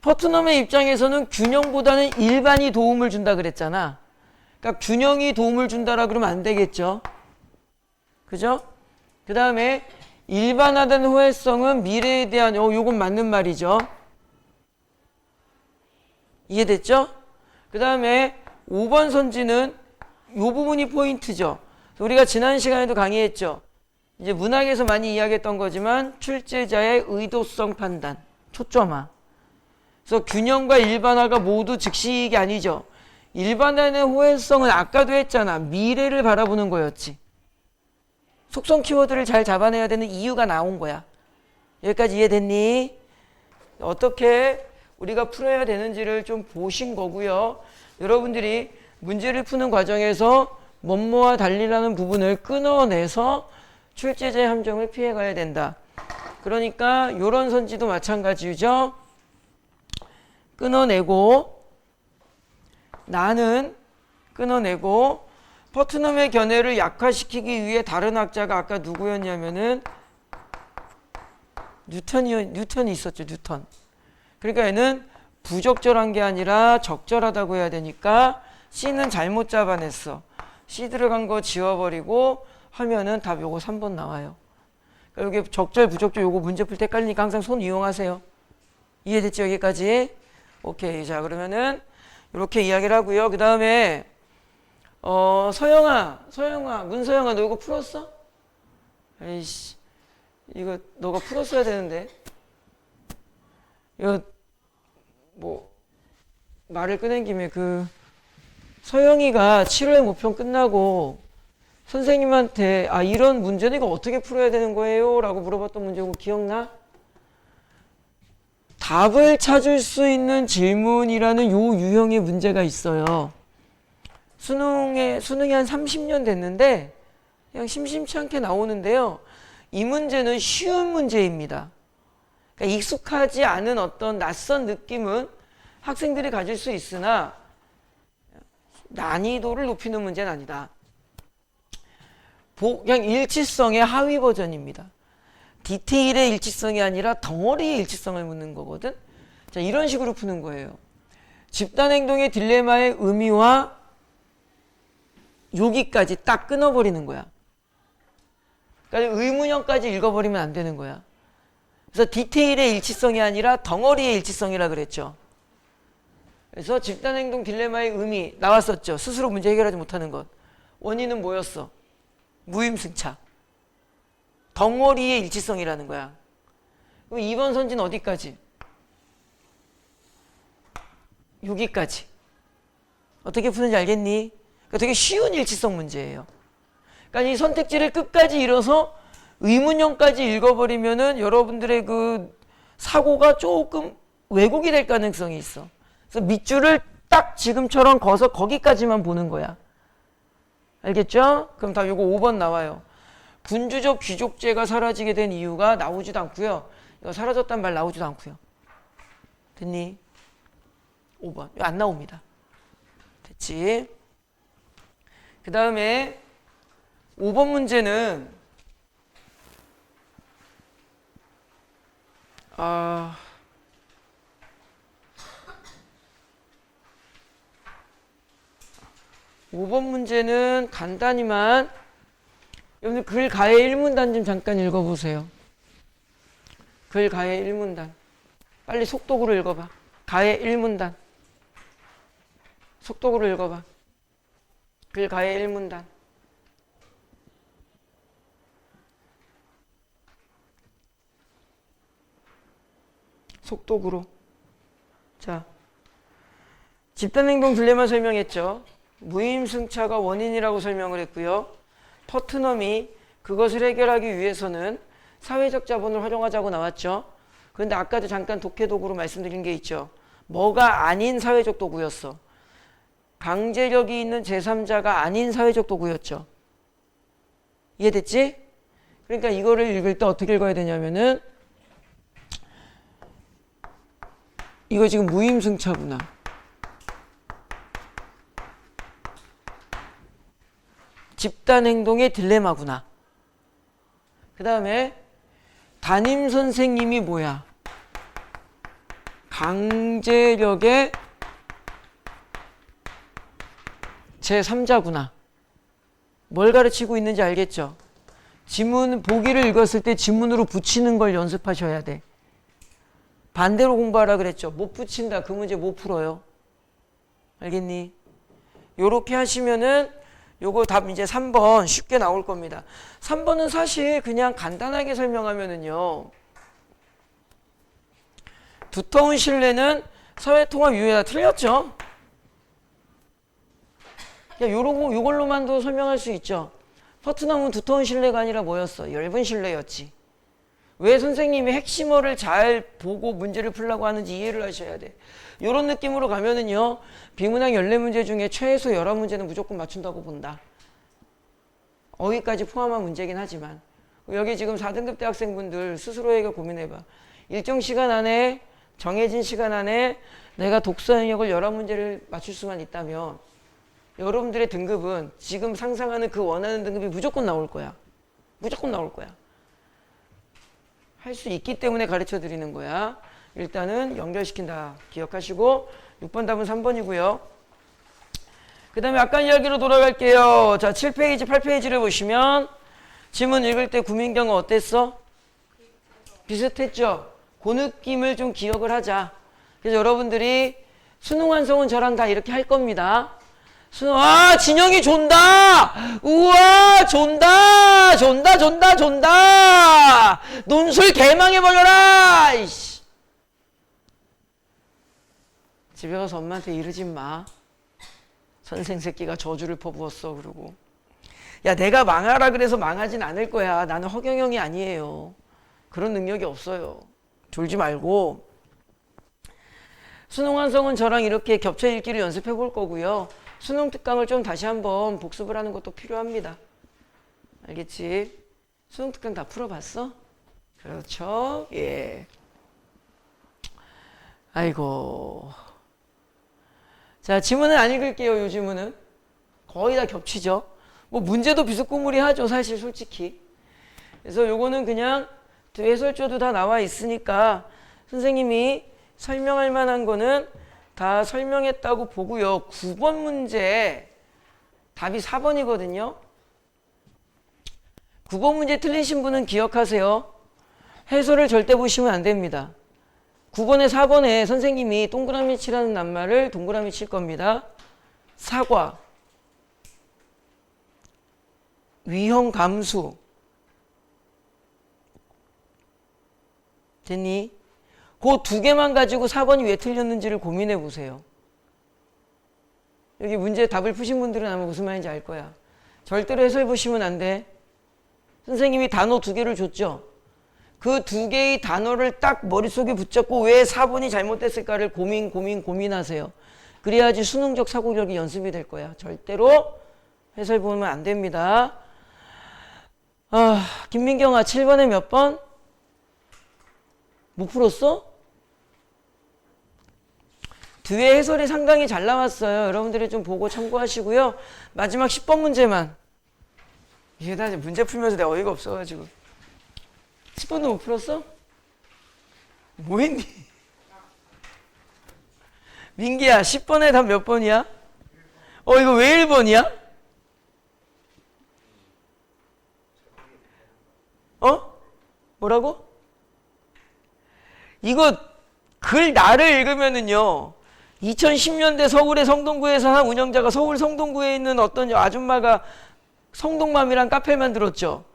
퍼트넘의 입장에서는 균형보다는 일반이 도움을 준다 그랬잖아. 그러니까 균형이 도움을 준다라 그러면 안 되겠죠. 그죠? 그 다음에 일반화된 호혜성은 미래에 대한 요건 맞는 말이죠. 이해됐죠? 그 다음에 5번 선지는 요 부분이 포인트죠. 우리가 지난 시간에도 강의했죠. 이제 문학에서 많이 이야기했던 거지만 출제자의 의도성 판단, 초점화. 그래서 균형과 일반화가 모두 즉시이익이 아니죠. 일반화의 호혜성은 아까도 했잖아. 미래를 바라보는 거였지. 속성 키워드를 잘 잡아내야 되는 이유가 나온 거야. 여기까지 이해됐니? 어떻게 우리가 풀어야 되는지를 좀 보신 거고요. 여러분들이 문제를 푸는 과정에서 뭐뭐와 달리라는 부분을 끊어내서 출제자의 함정을 피해가야 된다. 그러니까 이런 선지도 마찬가지죠. 끊어내고 나는 끊어내고 퍼트넘의 견해를 약화시키기 위해 다른 학자가 아까 누구였냐면은 뉴턴이 있었죠. 뉴턴. 그러니까 얘는 부적절한 게 아니라 적절하다고 해야 되니까 C는 잘못 잡아냈어. C 들어간 거 지워버리고 하면은 답 요거 3번 나와요. 그러니까 여기 적절 부적절 요거 문제 풀 때 헷갈리니까 항상 손 이용하세요. 이해됐죠? 여기까지? 오케이. 자 그러면은 이렇게 이야기를 하고요. 그 다음에 서영아, 문서영아, 너 이거 풀었어? 에이씨, 이거 너가 풀었어야 되는데. 이거 뭐 말을 꺼낸 김에 그 서영이가 7회 모평 끝나고 선생님한테 이런 문제는 이거 어떻게 풀어야 되는 거예요? 라고 물어봤던 문제 혹 기억나? 답을 찾을 수 있는 질문이라는 요 유형의 문제가 있어요. 수능이 한 30년 됐는데 그냥 심심치 않게 나오는데요. 이 문제는 쉬운 문제입니다. 그러니까 익숙하지 않은 어떤 낯선 느낌은 학생들이 가질 수 있으나 난이도를 높이는 문제는 아니다. 그냥 일치성의 하위 버전입니다. 디테일의 일치성이 아니라 덩어리의 일치성을 묻는 거거든. 자, 이런 식으로 푸는 거예요. 집단행동의 딜레마의 의미와 여기까지 딱 끊어버리는 거야. 그러니까 의문형까지 읽어버리면 안 되는 거야. 그래서 디테일의 일치성이 아니라 덩어리의 일치성이라 그랬죠. 그래서 집단행동 딜레마의 의미 나왔었죠. 스스로 문제 해결하지 못하는 것. 원인은 뭐였어? 무임승차. 덩어리의 일치성이라는 거야. 그럼 2번 선지는 어디까지? 여기까지. 어떻게 푸는지 알겠니? 그러니까 되게 쉬운 일치성 문제예요. 그러니까 이 선택지를 끝까지 읽어서 의문형까지 읽어버리면은 여러분들의 그 사고가 조금 왜곡이 될 가능성이 있어. 그래서 밑줄을 딱 지금처럼 거서 거기까지만 보는 거야. 알겠죠? 그럼 다 요거 5번 나와요. 군주적 귀족제가 사라지게 된 이유가 나오지도 않고요. 이거 사라졌단 말 나오지도 않고요. 됐니? 5번. 이거 안 나옵니다. 됐지? 그 다음에 5번 문제는 아, 5번 문제는 간단히만 여러분들 글 가해 1문단 좀 잠깐 읽어보세요. 글 가해 1문단. 빨리 속독으로 읽어봐. 가해 1문단. 속독으로 읽어봐. 글 가해 1문단. 속독으로. 자, 집단행동 딜레마 설명했죠. 무임승차가 원인이라고 설명을 했고요. 퍼트넘이 그것을 해결하기 위해서는 사회적 자본을 활용하자고 나왔죠. 그런데 아까도 잠깐 독해도구로 말씀드린 게 있죠. 뭐가 아닌 사회적 도구였어. 강제력이 있는 제3자가 아닌 사회적 도구였죠. 이해됐지? 그러니까 이거를 읽을 때 어떻게 읽어야 되냐면은 이거 지금 무임승차구나. 집단행동의 딜레마구나. 그 다음에 담임선생님이 뭐야? 강제력의 제3자구나. 뭘 가르치고 있는지 알겠죠? 지문 보기를 읽었을 때 지문으로 붙이는 걸 연습하셔야 돼. 반대로 공부하라 그랬죠. 못 붙인다. 그 문제 못 풀어요. 알겠니? 요렇게 하시면은 요거 답 이제 3번 쉽게 나올 겁니다. 3번은 사실 그냥 간단하게 설명하면은요. 두터운 신뢰는 사회통합 유예다. 틀렸죠? 요걸로만도 설명할 수 있죠. 퍼트넘은 두터운 신뢰가 아니라 뭐였어? 얇은 신뢰였지. 왜 선생님이 핵심어를 잘 보고 문제를 풀려고 하는지 이해를 하셔야 돼. 이런 느낌으로 가면은요. 비문학 14문제 중에 최소 11문제는 무조건 맞춘다고 본다. 어휘까지 포함한 문제긴 하지만 여기 지금 4등급 대학생분들 스스로에게 고민해봐. 일정 시간 안에 정해진 시간 안에 내가 독서 영역을 11문제를 맞출 수만 있다면 여러분들의 등급은 지금 상상하는 그 원하는 등급이 무조건 나올 거야. 무조건 나올 거야. 할 수 있기 때문에 가르쳐 드리는 거야. 일단은 연결시킨다. 기억하시고 6번 답은 3번이고요. 그 다음에 아까 이야기로 돌아갈게요. 자, 7페이지, 8페이지를 보시면 지문 읽을 때 구민경은 어땠어? 비슷했죠? 그 느낌을 좀 기억을 하자. 그래서 여러분들이 수능 완성은 저랑 다 이렇게 할 겁니다. 아, 진영이 존다! 우와, 존다! 존다, 존다, 존다! 논술 개망해버려라! 이씨. 집에 가서 엄마한테 이러지 마. 선생 새끼가 저주를 퍼부었어, 그러고. 야, 내가 망하라 그래서 망하진 않을 거야. 나는 허경영이 아니에요. 그런 능력이 없어요. 졸지 말고. 수능 완성은 저랑 이렇게 겹쳐 읽기를 연습해 볼 거고요. 수능 특강을 좀 다시 한번 복습을 하는 것도 필요합니다. 알겠지? 수능 특강 다 풀어봤어? 그렇죠? 예. 아이고. 자, 지문은 안 읽을게요. 요 지문은. 거의 다 겹치죠? 뭐 문제도 비스코무리하죠. 사실 솔직히. 그래서 요거는 그냥 해설조도 다 나와 있으니까 선생님이 설명할 만한 거는 다 설명했다고 보고요. 9번 문제 답이 4번이거든요. 9번 문제 틀리신 분은 기억하세요. 해설을 절대 보시면 안 됩니다. 9번에 4번에 선생님이 동그라미 치라는 낱말을 동그라미 칠 겁니다. 사과, 위험 감수. 됐니? 그 두 개만 가지고 4번이 왜 틀렸는지를 고민해 보세요. 여기 문제 답을 푸신 분들은 아마 무슨 말인지 알 거야. 절대로 해설 보시면 안 돼. 선생님이 단어 두 개를 줬죠. 그 두 개의 단어를 딱 머릿속에 붙잡고 왜 4번이 잘못됐을까를 고민하세요. 그래야지 수능적 사고력이 연습이 될 거야. 절대로 해설 보면 안 됩니다. 아, 김민경아 7번에 몇 번? 못 풀었어? 뒤에 해설이 상당히 잘 나왔어요. 여러분들이 좀 보고 참고하시고요. 마지막 10번 문제만. 이게 다 문제 풀면서 내가 어이가 없어가지고. 10번도 못 풀었어? 뭐 했니? 민기야, 10번에 답 몇 번이야? 이거 왜 1번이야? 뭐라고? 이거 글 나를 읽으면은요, 2010년대 서울의 성동구에서 한 운영자가 서울 성동구에 있는 어떤 아줌마가 성동맘이란 카페를 만들었죠.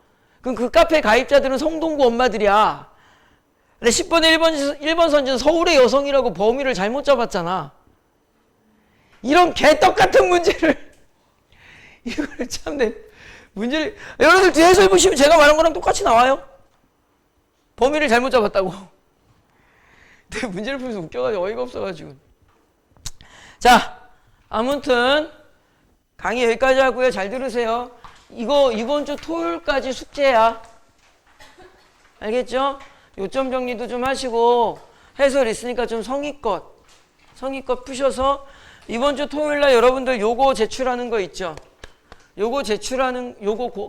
그럼 그 카페 가입자들은 성동구 엄마들이야. 근데 10번에 1번 선지는 서울의 여성이라고 범위를 잘못 잡았잖아. 이런 개떡같은 문제를 이거를 참내 문제를 여러분들 뒤에 해설 보시면 제가 말한 거랑 똑같이 나와요. 범위를 잘못 잡았다고. 내가 문제를 풀면서 웃겨가지고 어이가 없어가지고. 자, 아무튼 강의 여기까지 하고요. 잘 들으세요. 이거 이번 주 토요일까지 숙제야. 알겠죠? 요점 정리도 좀 하시고 해설 있으니까 좀 성의껏 푸셔서 이번 주 토요일 날 여러분들 요거 제출하는 거 있죠? 요거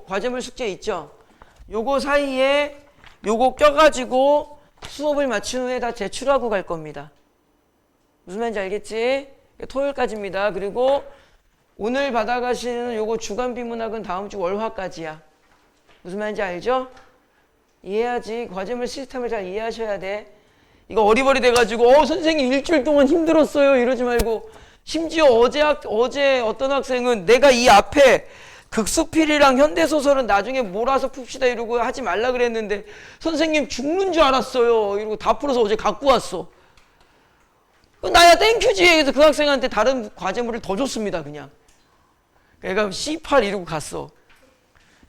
과제물 숙제 있죠? 요거 사이에 요거 껴가지고 수업을 마친 후에 다 제출하고 갈 겁니다. 무슨 말인지 알겠지? 토요일까지입니다. 그리고 오늘 받아가시는 요거 주간 비문학은 다음 주 월화까지야. 무슨 말인지 알죠? 이해하지. 과제물 시스템을 잘 이해하셔야 돼. 이거 어리버리 돼가지고 선생님 일주일 동안 힘들었어요 이러지 말고, 심지어 어제 어떤 학생은 내가 이 앞에 극수필이랑 현대소설은 나중에 몰아서 풉시다 이러고 하지 말라 그랬는데 선생님 죽는 줄 알았어요 이러고 다 풀어서 어제 갖고 왔어. 나야 땡큐지. 그래서 그 학생한테 다른 과제물을 더 줬습니다. 그냥 애가 C8 이러고 갔어.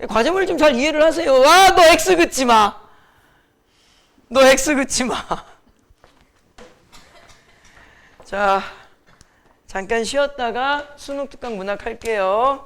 과제물 좀 잘 이해를 하세요. 너 X 긋지 마. 너 X 긋지 마. 자, 잠깐 쉬었다가 수능 특강 문학 할게요.